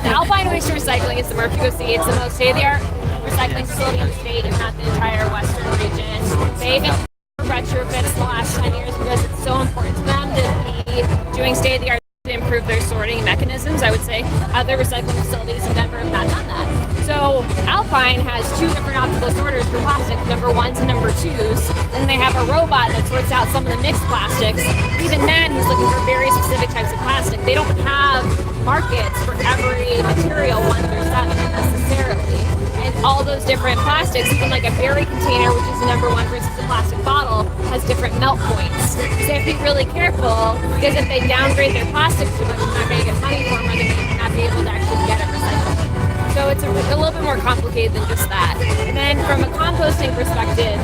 [SPEAKER 9] The Alpine Waste Recycling is the MRF you go see. It's the most state-of-the-art recycling facility in the state, if not the entire western region. They've been retrofits the last 10 years because it's so important to them to be doing state-of-the-art to improve their sorting mechanisms. I would say other recycling facilities in Denver have not done that. So Alpine has 2 different optical sorters for plastic, number 1s and number 2s. And they have a robot that sorts out some of the mixed plastics. Even then, he's looking for very specific types of plastic. They don't have markets for every material 1 through 7. That's the necessarily. And all those different plastics, even like a berry container, which is the number one versus a plastic bottle, has different melt points. So they have to be really careful, because if they downgrade their plastic too much, they're not going to get money for them, or they may not be able to actually get it recycled. So it's a little bit more complicated than just that. And then from a composting perspective,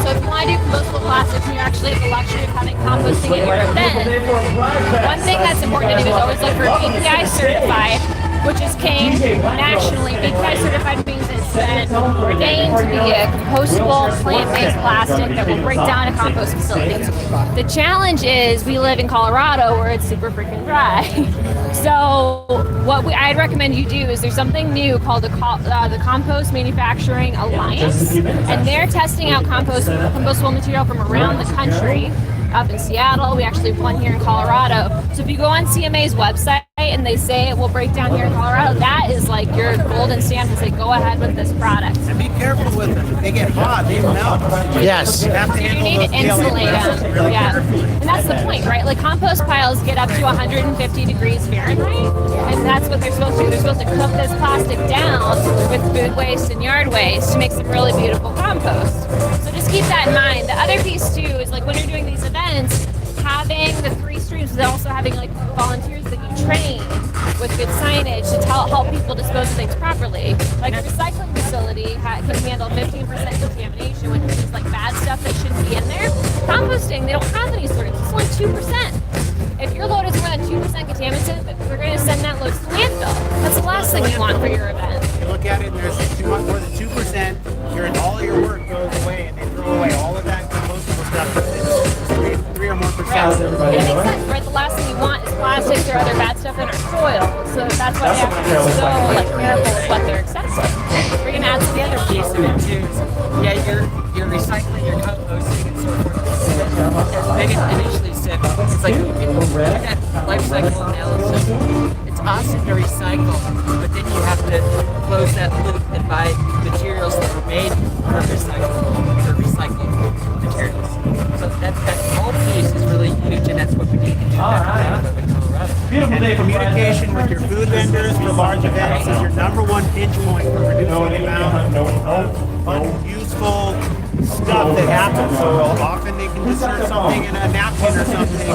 [SPEAKER 9] so if you want to do compostable plastics and you actually have the luxury of having composting in your event, one thing that's important to do is always look for BPI certified, which is came nationally. BPI certified means it's been ordained to be a compostable plant-based plastic that will break down at compost facilities. The challenge is we live in Colorado where it's super freaking dry. So what I'd recommend you do is there's something new called the Compost Manufacturing Alliance, and they're testing out compostable material from around the country. Up in Seattle, we actually have one here in Colorado. So if you go on CMA's website and they say it will break down here in Colorado, that is like your golden stamp to say go ahead with this product.
[SPEAKER 1] And be careful with them. If they get hot, they melt.
[SPEAKER 3] Yes.
[SPEAKER 1] You have to
[SPEAKER 9] You
[SPEAKER 1] handle
[SPEAKER 9] need
[SPEAKER 1] those
[SPEAKER 9] to insulate
[SPEAKER 1] daily
[SPEAKER 9] them.
[SPEAKER 1] really
[SPEAKER 9] Yeah.
[SPEAKER 1] carefully.
[SPEAKER 9] And that's the point, right? Like compost piles get up to 150 degrees Fahrenheit, and that's what they're supposed to do. They're supposed to cook this plastic down with food waste and yard waste to make some really beautiful compost. So just keep that in mind. The other piece too is like when you're doing these events, having the 3 streams, but also having like volunteers that you train with good signage to help people dispose of things properly. Like a recycling facility can handle 15% contamination, which is like bad stuff that shouldn't be in there. Composting, they don't have any sort of, it's only 2%. If your load is more than 2% contaminated, we're going to send that load to the landfill. That's the last thing you want for your event.
[SPEAKER 1] You look at it, and there's more than 2%. All your work goes away, and they throw away all of that compostable stuff. It's 3 or more percent.
[SPEAKER 9] It makes sense, right? The last thing you want is plastics or other bad stuff in our soil. So that's why they have to be so like careful with what they're accepting. We're going to add to the other piece of it too.
[SPEAKER 10] Yeah, you're recycling, you're composting, and so forth. As Megan initially said, it's like you do that life cycle analysis. It's awesome to recycle, but then you have to close that loop and buy materials that were made for recycling materials. So that whole piece is really huge, and that's what we need to do in Colorado.
[SPEAKER 1] Beautiful day. Communication with your food vendors for large events is your number one pinch point for reducing the amount of unuseful stuff that happens. So often they can insert something in a napkin or something,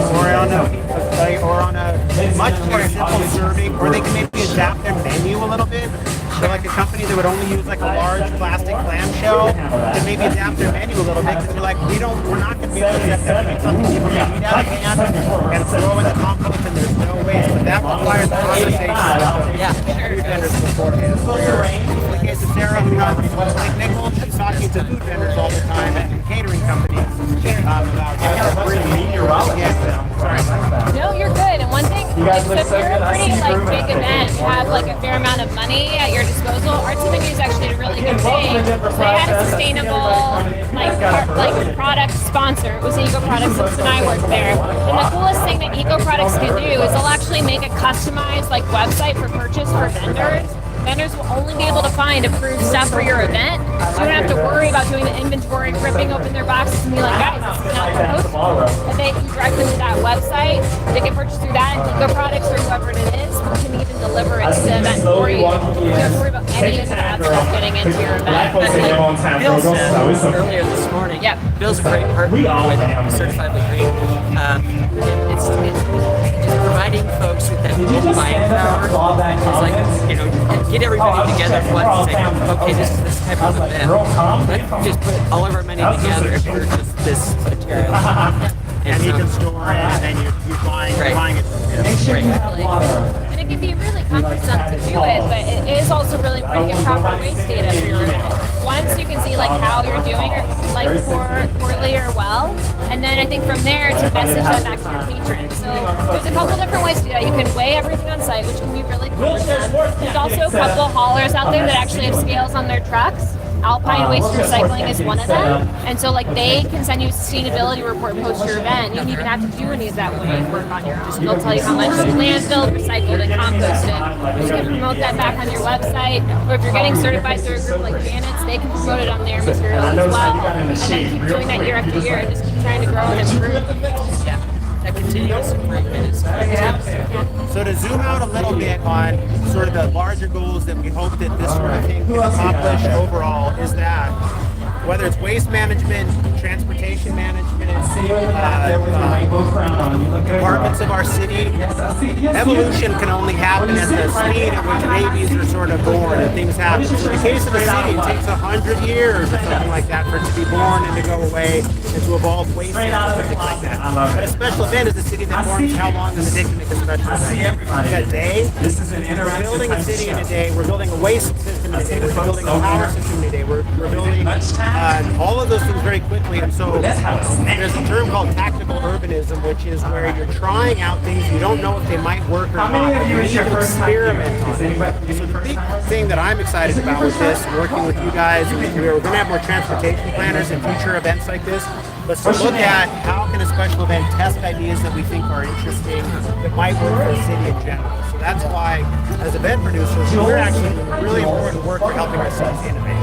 [SPEAKER 1] or on a much more simple serving, or they can maybe adapt their menu a little bit. So like a company that would only use like a large plastic clamshell to maybe adapt their menu a little bit, because they're like, we're not going to be able to accept that. It's something people can eat out of hand and throw in the compost, and there's no waste. But that requires a conversation with food vendors beforehand. In the case of Sarah, who runs Lake Nickel, she's talking to food vendors all the time and catering companies about
[SPEAKER 9] No, you're good. And one thing, if you're a pretty like big event, you have like a fair amount of money at your disposal, RTW is actually a really good thing. They had a sustainable like product sponsor. It was Eco Products, and I worked there. And the coolest thing that Eco Products can do is they'll actually make a customized like website for purchase for vendors. Vendors will only be able to find approved stuff for your event. So you don't have to worry about doing the inventory, ripping open their boxes and be like, guys, this is not compostable. If they can direct them to that website, they can purchase through that, and Eco Products or whoever it is can even deliver it to the event for you. You don't have to worry about any of that stuff getting into your event.
[SPEAKER 10] But like Bill said earlier this morning, Bill's a great partner with Certifiably Green. It's providing folks with that buying power. It's like, get everybody together at once and say, okay, this is this type of event. Let's just put all of our money together and purchase this material.
[SPEAKER 1] And you can store it, and then you're buying it.
[SPEAKER 9] And it can be really cumbersome to do it, but it is also really important to get proper waste data for your event. Once you can see like how you're doing, like poorly or well, and then I think from there to message that back to your patrons. So there's a couple different ways to do that. You can weigh everything on site, which can be really cumbersome. There's also a couple haulers out there that actually have scales on their trucks. Alpine Waste Recycling is one of them, and so like they can send you a sustainability report post your event. You don't even have to do any of that weighing work on your own. They'll tell you how much landfill, recycled, and composted. You can promote that back on your website, or if you're getting certified through a group like Janet's, they can promote it on their material as well. And then keep doing that year after year and just keep trying to grow and improve.
[SPEAKER 10] Yeah. a continuous improvement is
[SPEAKER 1] So to zoom out a little bit on sort of the larger goals that we hope that this sort of thing can accomplish overall is that whether it's waste management, transportation management, departments of our city, evolution can only happen at the speed at which babies are sort of born and things happen. So in the case of a city, it takes 100 years or something like that for it to be born and to go away and to evolve waste management and things like that. But a special event is a city that forms. How long does it take to make a special event? A day? We're building a city in a day. We're building a waste system in a day. We're building a power system in a day. We're building all of those things very quickly. And so there's a term called tactical urbanism, which is where you're trying out things you don't know if they might work or not. You need to experiment on it. So the big thing that I'm excited about with this, working with you guys, we're going to have more transportation planners in future events like this. But to look at how can a special event test ideas that we think are interesting that might work for the city in general. So that's why, as event producers, we're actually doing really important work for helping ourselves innovate.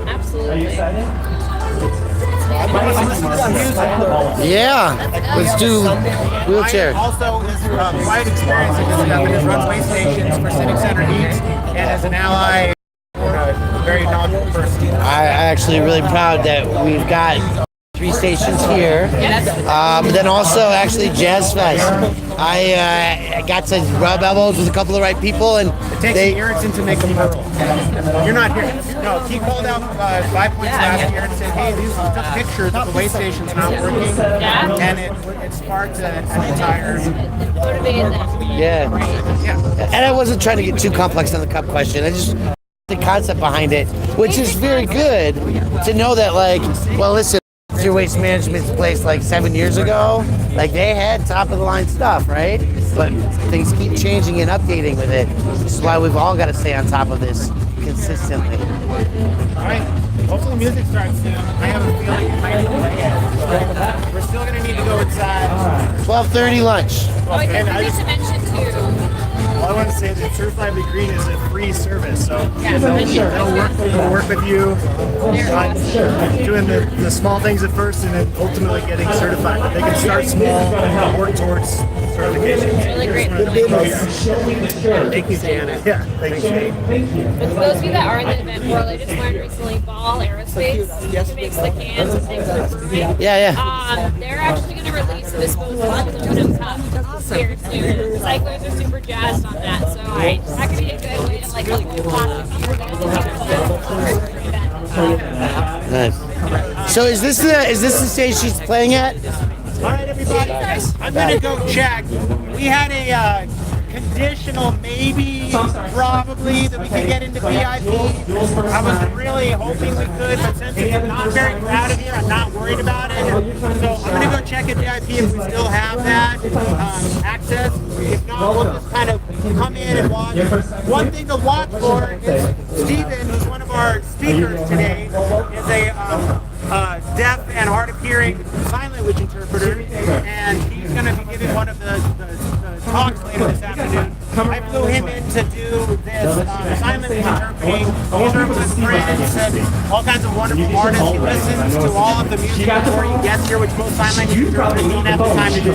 [SPEAKER 9] Absolutely. Are you excited?
[SPEAKER 3] Yeah, let's do wheelchair.
[SPEAKER 1] Mine also is quite experienced in this stuff and has run waste stations for Civic Center East and as an ally, very knowledgeable person.
[SPEAKER 3] I'm actually really proud that we've got 3 stations here. But then also actually Jazz Fest. I got to rub elbows with a couple of right people, and
[SPEAKER 1] it takes an irritant to make a pearl. You're not here. No, he called out 5 points last year and said, hey, these took pictures of the waste stations not working, and it sparked an entire...
[SPEAKER 3] Yeah. And I wasn't trying to get too complex on the cup question. I just the concept behind it, which is very good to know that, like, well, listen, your waste management's place like 7 years ago, like they had top of the line stuff, right? But things keep changing and updating with it. This is why we've all got to stay on top of this consistently.
[SPEAKER 1] All right. Hopefully music starts soon. I have a feeling it might be late. We're still going to need to go inside.
[SPEAKER 3] 12:30 lunch.
[SPEAKER 1] And I just
[SPEAKER 9] mention too.
[SPEAKER 1] Well, I want to say that Certifiably Green is a free service, so they'll work with you on doing the small things at first and then ultimately getting certified. But they can start small and work towards certification.
[SPEAKER 9] Really great.
[SPEAKER 1] Thank you, Deanna. Yeah, thank you.
[SPEAKER 9] But for those of you that are in the event world, I just learned recently Ball Aerospace, which makes the cans and things like that.
[SPEAKER 3] Yeah.
[SPEAKER 9] They're actually going to release a disposable aluminum cup here soon. Cyclers are super jazzed on that, so that could be a good way to like plastic
[SPEAKER 3] Nice. So is this the stage she's playing at?
[SPEAKER 1] All right, everybody. I'm gonna go check. We had a conditional maybe, probably, that we could get into VIP. I was really hoping we could, but since it's not very crowded here, I'm not worried about it. So I'm gonna go check at VIP if we still have that access. If not, we'll just kind of come in and watch. One thing to watch for is Steven, who's one of our speakers today, is a deaf and hard of hearing sign language interpreter, and he's going to be giving one of the talks later this afternoon. I flew him in to do this sign language interpreting. He's worked with friends and all kinds of wonderful artists. He listens to all of the music before he gets here, which most sign language interpreters don't have the time to do.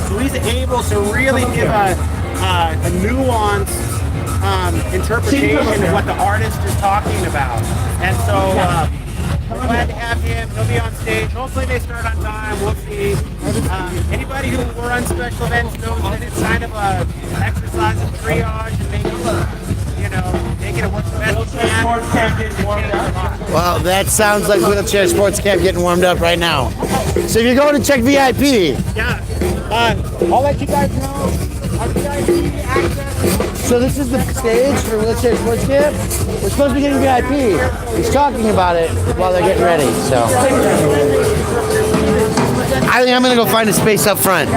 [SPEAKER 1] So he's able to really give a nuanced interpretation of what the artist is talking about. And so we're glad to have him. He'll be on stage. Hopefully they start on time. We'll see. Anybody who will run special events knows that it's kind of a exercise of triage and making it work the best you can.
[SPEAKER 3] Well, that sounds like Wheelchair Sports Camp getting warmed up right now. So if you're going to check VIP.
[SPEAKER 1] Yeah. I'll let you guys know. Our VIP access.
[SPEAKER 3] So this is the stage for Wheelchair Sports Camp. We're supposed to be getting VIP. He's talking about it while they're getting ready. So I think I'm gonna go find a space up front.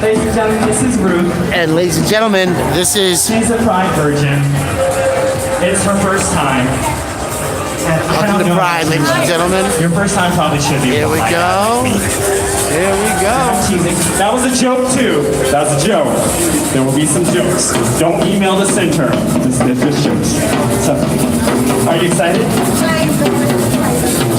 [SPEAKER 11] Ladies and gentlemen, this is Ruth.
[SPEAKER 3] And ladies and gentlemen, this is...
[SPEAKER 11] She's a Pride Virgin. It's her first time.
[SPEAKER 3] Welcome to Pride, ladies and gentlemen.
[SPEAKER 11] Your first time probably should be.
[SPEAKER 3] Here we go. Here we go.
[SPEAKER 11] That was a joke too. That was a joke. There will be some jokes. Don't email the center. Just jokes. So, are you excited?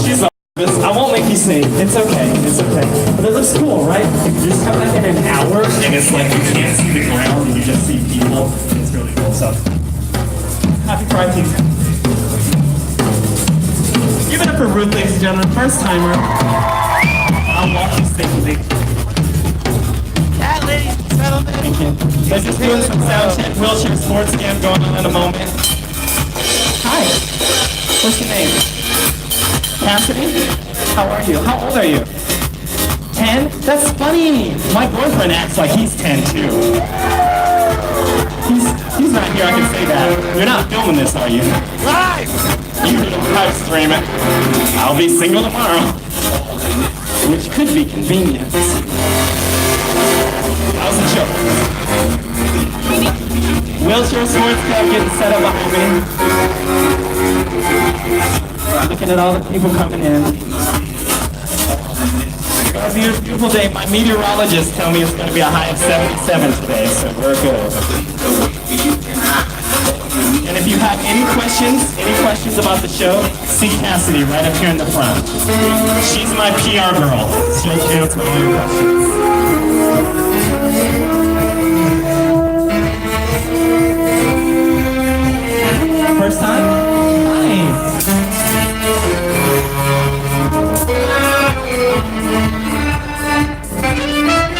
[SPEAKER 11] She's I won't make you sing. It's okay. It's okay. But it looks cool, right? You just come back in an hour, and it's like you can't see the ground, and you just see people. It's really cool. So, happy Pride Team. Give it up for Ruth, ladies and gentlemen. First timer. I'll walk you safely.
[SPEAKER 3] That, ladies and gentlemen.
[SPEAKER 11] Thank you. So just doing some sound check. Wheelchair sports camp going on in a moment. Hi. What's your name? Cassidy? How are you? How old are you? 10? That's funny. My boyfriend acts like he's 10 too. He's not here, I can say that. You're not filming this, are you? Live! You don't live stream it. I'll be single tomorrow. Which could be convenient. How's the show? Wheelchair sports camp getting set up behind me. Looking at all the people coming in. It's a beautiful day. My meteorologists tell me it's going to be a high of 77 today, so we're good. And if you have any questions about the show, see Cassidy right up here in the front. She's my PR girl. She'll answer all your questions. First time? Nice.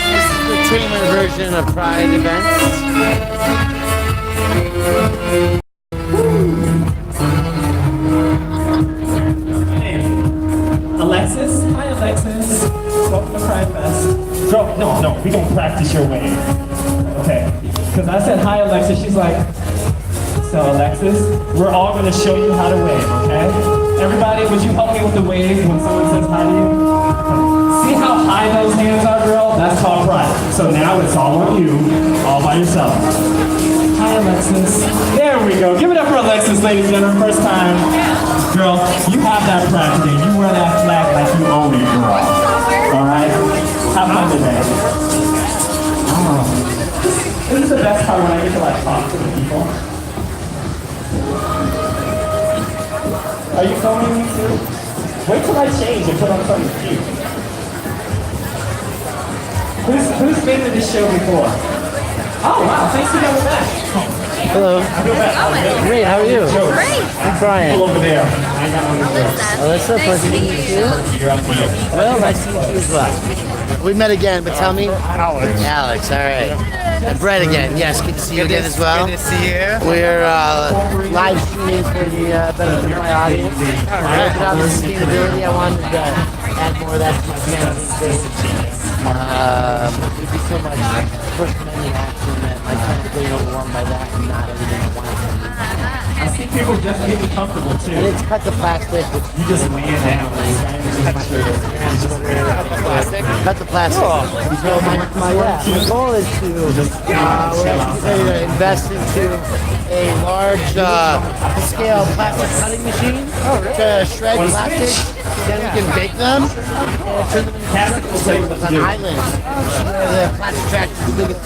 [SPEAKER 3] This is the trailer version of Pride events.
[SPEAKER 11] Alexis? Hi, Alexis. Welcome to Pride Fest. No, we gonna practice your wave. Okay. Because I said hi, Alexis. She's like, so Alexis, we're all gonna show you how to wave, okay? Everybody, would you help me with the wave when someone says hi to you? See how high those hands are, girl? That's called pride. So now it's all on you, all by yourself. Hi, Alexis. There we go. Give it up for Alexis, ladies and gentlemen. First time. Girl, you have that pride today. You wear that flag like you own it, girl. All right? Have fun today. Oh. This is the best part when I get to like talk to the people. Are you filming me too? Wait till I change and put on something cute. Who's been to this show before? Oh wow, thanks for coming back.
[SPEAKER 3] Hello. Great, how are you?
[SPEAKER 7] Great.
[SPEAKER 3] I'm Brian.
[SPEAKER 11] Pull over there.
[SPEAKER 3] Alyssa, pleasure to meet you. Well, nice to meet you as well. We met again, but tell me. Alex, all right. And Brett again. Yes, good to see you again as well.
[SPEAKER 1] Good to see you.
[SPEAKER 3] We're live streaming for the benefit of my audience. About the sustainability, I wanted to add more of that to my channel these days. We do so much first amendment action that my channel's getting overwhelmed by that and not everything I want to do.
[SPEAKER 11] I see people just getting comfortable
[SPEAKER 3] And
[SPEAKER 11] too.
[SPEAKER 3] it's cut the plastic.
[SPEAKER 11] You just lay it down.
[SPEAKER 3] Cut the plastic. So my goal is to invest into a large scale plastic cutting machine to shred plastic. Then we can bake them and turn them into on islands where the plastic tractors are big.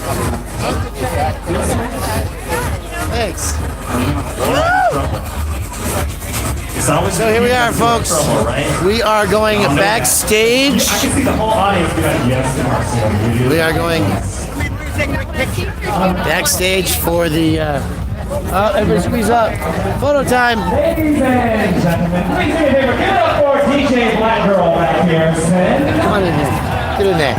[SPEAKER 3] Thanks. So here we are, folks. We are going backstage.
[SPEAKER 11] I can see the whole audience be like, yes, Marcel.
[SPEAKER 3] We are going backstage for the. Everybody squeeze up. Photo time.
[SPEAKER 11] Ladies and gentlemen, please do me a favor. Give it up for DJ Black Girl back here. Sven.
[SPEAKER 3] Come on in there. Get in there.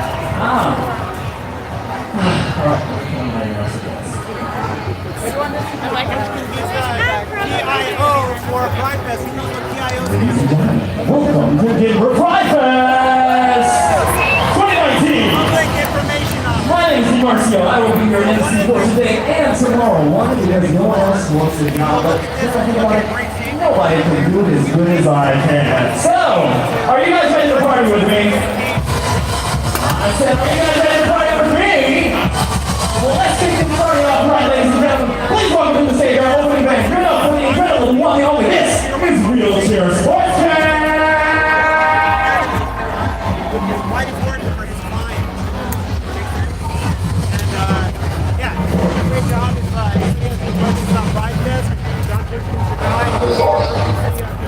[SPEAKER 1] PIO for Pride Fest. Who knows what PIO stands for?
[SPEAKER 11] Welcome to Denver Pride Fest 2019.
[SPEAKER 1] Public information on
[SPEAKER 11] My name is Marcio. I will be your MC for today and tomorrow. One, because no one else wants to job, but nobody can do it as good as I can. So, are you guys ready to party with me? I said, are you guys ready to party with me? Well, let's kick this party off right, ladies and gentlemen. Please welcome to the stage our opening band. Give it up for the incredible, the one, the only. This is Wheelchair Sports Camp.
[SPEAKER 1] quite important for his clients. And yeah, great job. It's focused on Pride Fest. John Dixon's the guy.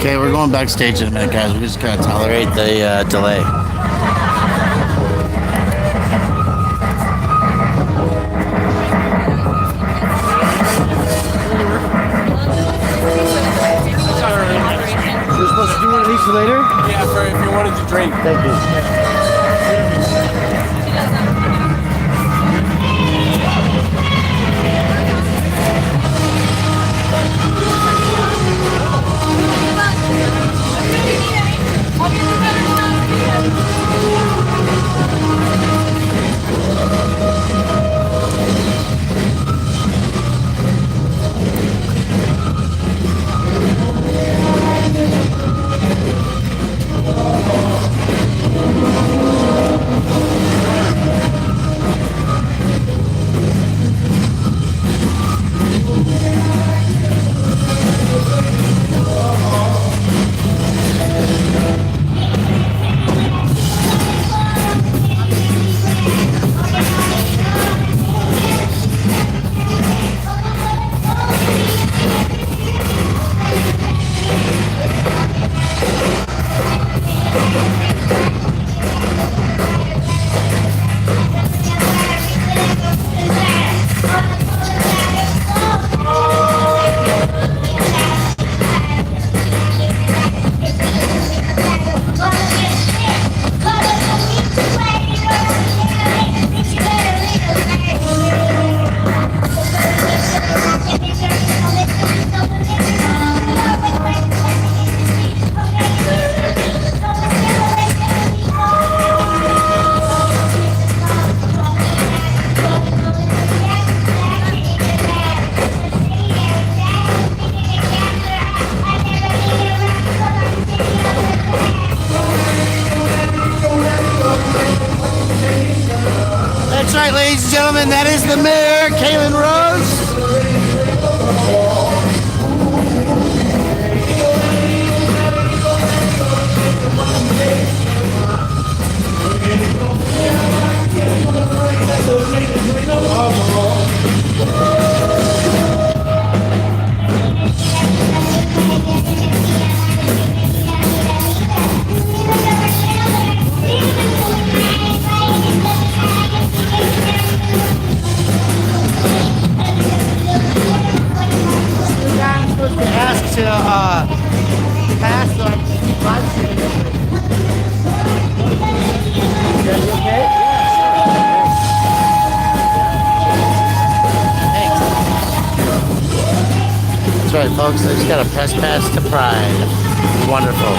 [SPEAKER 3] Okay, we're going backstage in a minute, guys. We just gotta tolerate the delay. You're supposed to do one of these later?
[SPEAKER 8] Yeah, for if you wanted to drink.
[SPEAKER 3] Thank you. That's right, ladies and gentlemen, that is the mayor, Kaylin Rose. Ask to pass the live stream. You guys okay? Thanks. That's right, folks. I just got a press pass to Pride. Wonderful.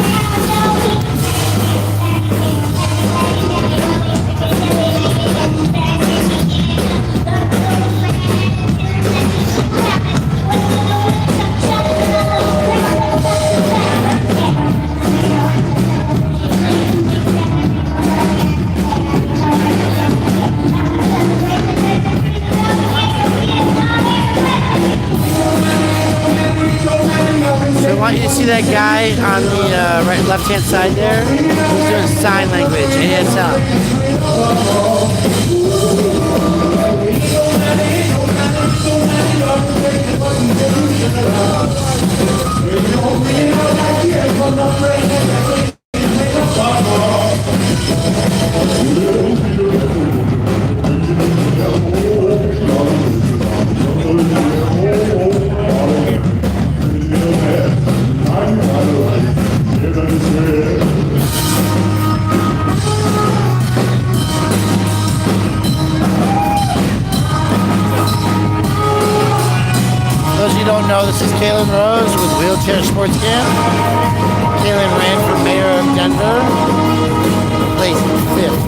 [SPEAKER 3] So I want you to see that guy on the right left-hand side there. He's doing sign language, ASL. Those of you who don't know, this is Kaylin Rose with Wheelchair Sports Camp. Kaylin ran for mayor of Denver, placed 5th.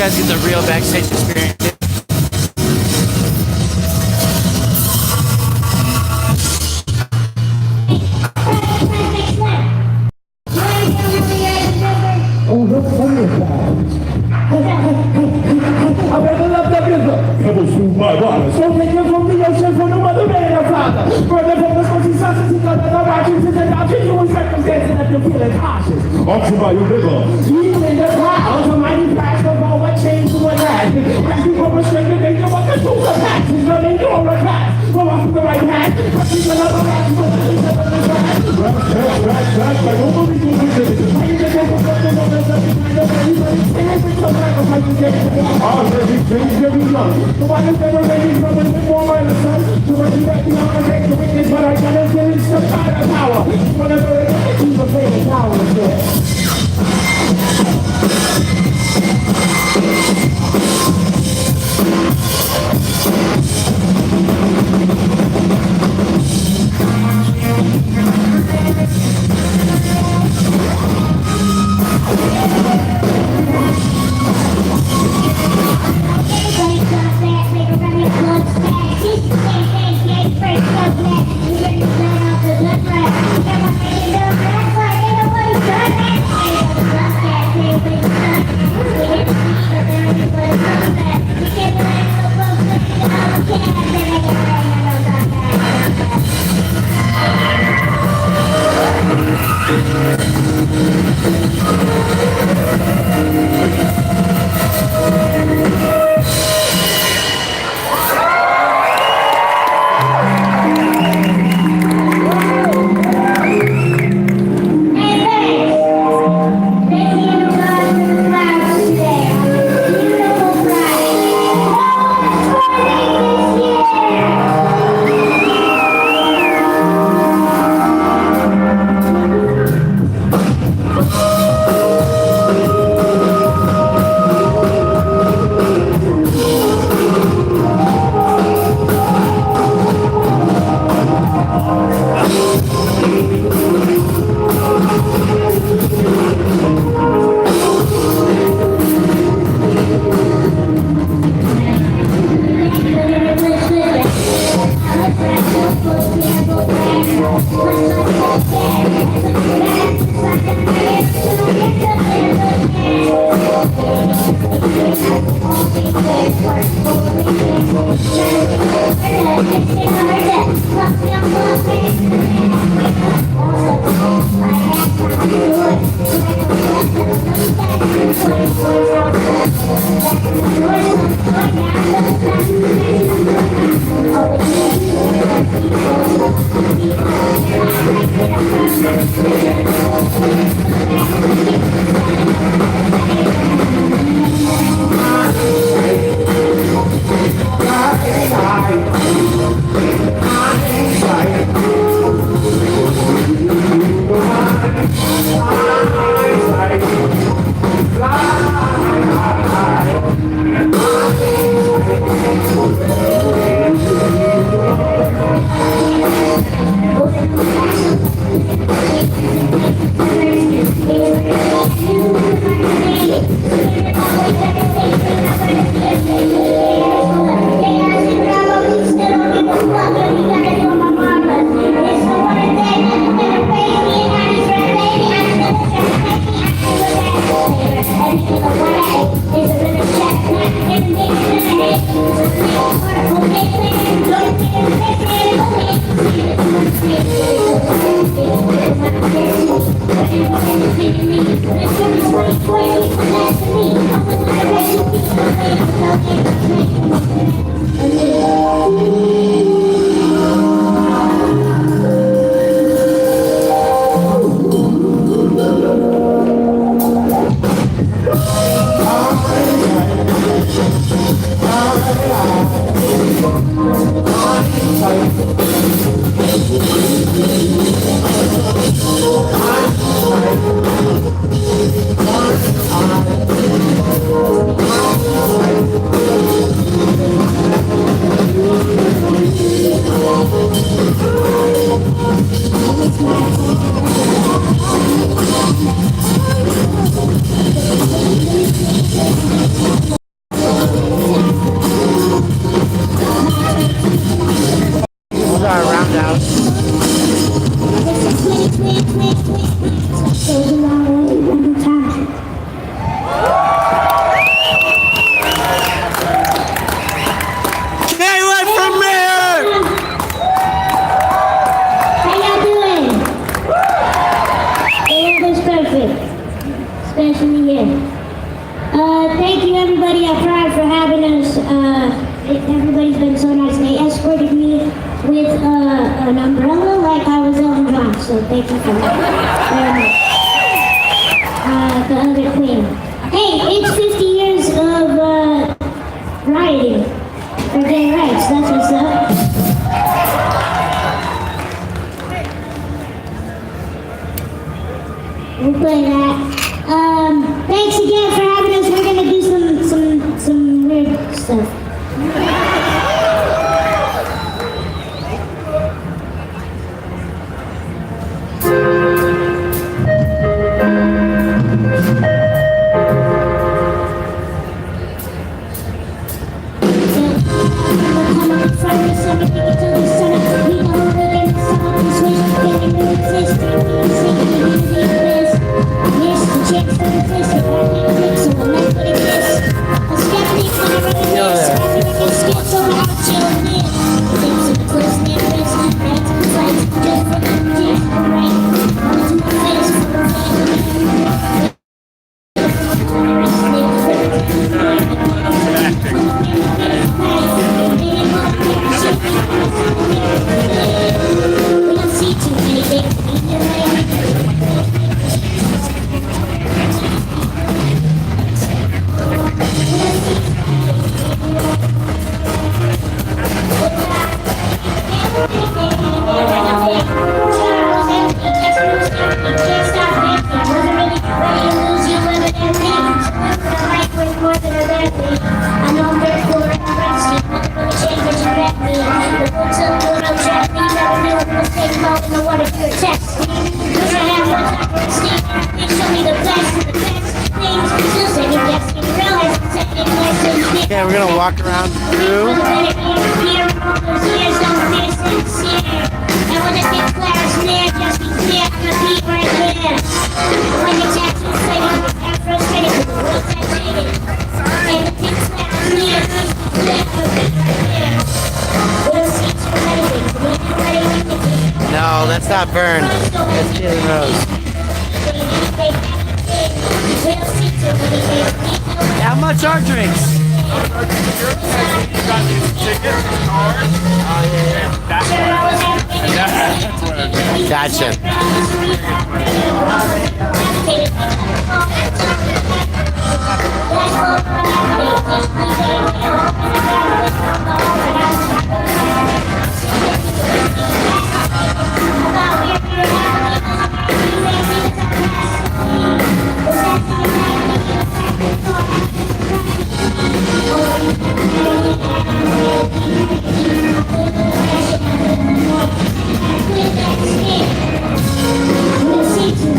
[SPEAKER 10] guys get the real backstage experience.
[SPEAKER 11] I better love the river. Pebbles through my water. So take you from the ocean for no other man or father. Further from the smoky substance, because of the righteous and the continuous circumstances that you're feeling cautious. Auction by your river. Even in the clouds, a mighty flash of all what changed to what has. As you go straight to think of what the truth of past is running your class. Go off the right path. But you can love the rest, but you can love the trash. Back, like nobody can do this. Why you just have to go to the already changed every love. So why is there already coming with more by the sun? So when you let me on the take the witness, but I gotta feel it's some kind of power. Whenever it is, you can play the power of it.
[SPEAKER 7] Thank you.
[SPEAKER 12] umbrella like I was overdrawn, so thank you for that very much. The other queen. Hey, it's 50 years of rioting for gay rights, that's what's up. We'll play that. Thanks again for having us. We're gonna do some weird stuff.
[SPEAKER 3] Okay, we're gonna walk around through. No, that's not Vern. That's Jalen Rose. How much are drinks? Gotcha.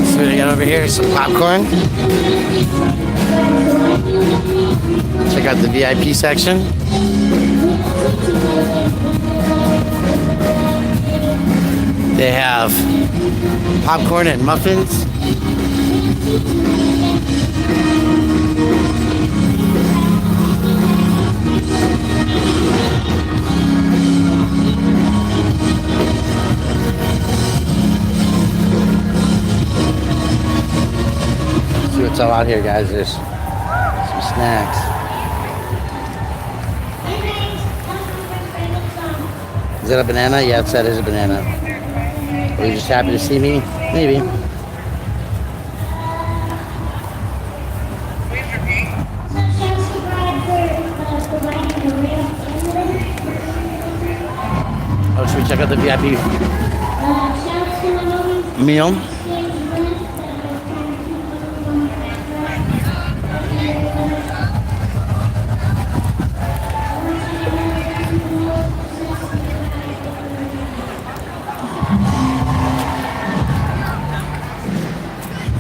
[SPEAKER 3] So we got over here some popcorn. Check out the VIP section. They have popcorn and muffins. See what's all out here, guys. There's some snacks. Is that a banana? Yes, that is a banana. Are you just happy to see me? Maybe. Oh, should we check out the VIP meal?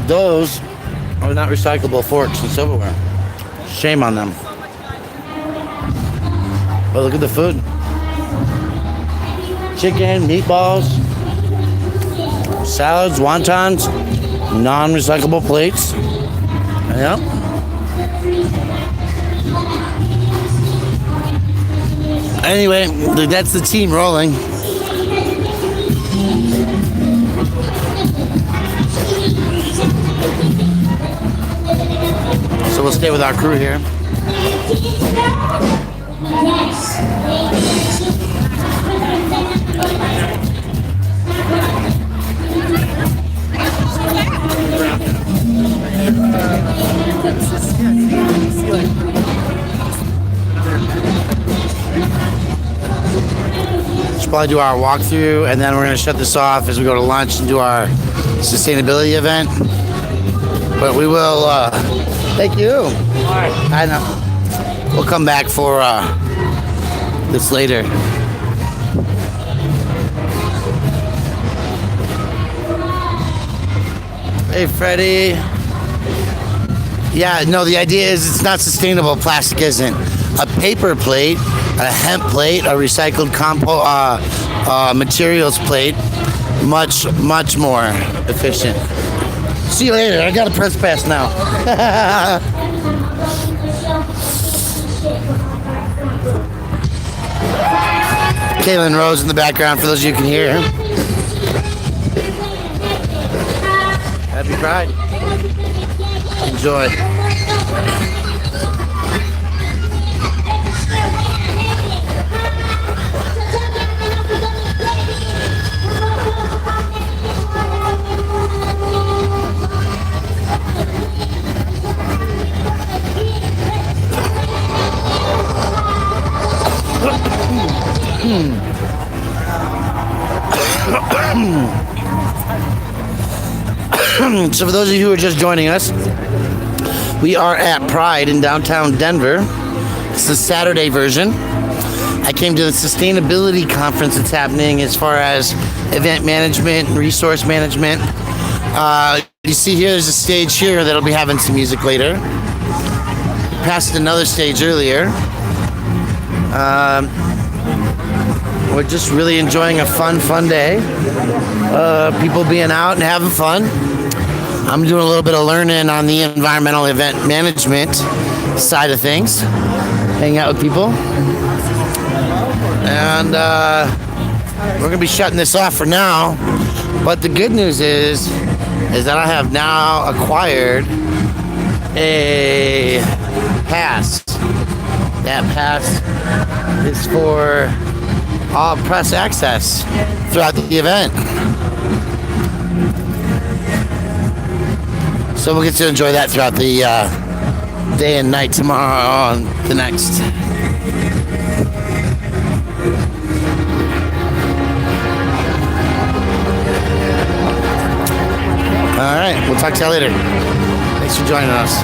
[SPEAKER 3] Those are not recyclable forks and silverware. Shame on them. But look at the food. Chicken, meatballs, salads, wontons, non-recyclable plates. Yep. Anyway, that's the team rolling. So we'll stay with our crew here. while I do our walkthrough, and then we're going to shut this off as we go to lunch and do our sustainability event. But we will, thank you. I know. We'll come back for this later. Hey, Freddie. Yeah, no, the idea is it's not sustainable. Plastic isn't. A paper plate, a hemp plate, a recycled materials plate, much more efficient. See you later. I got a press pass now. Kaylin Rose in the background for those of you who can hear. Happy Pride. Enjoy. So for those of you who are just joining us, we are at Pride in downtown Denver. It's the Saturday version. I came to the sustainability conference that's happening as far as event management and resource management. You see here, there's a stage here that'll be having some music later. Passed another stage earlier. We're just really enjoying a fun day. People being out and having fun. I'm doing a little bit of learning on the environmental event management side of things. Hanging out with people. And we're gonna be shutting this off for now. But the good news is that I have now acquired a pass. That pass is for all press access throughout the event. So we'll get to enjoy that throughout the day and night tomorrow and the next. All right, we'll talk to you later. Thanks for joining us.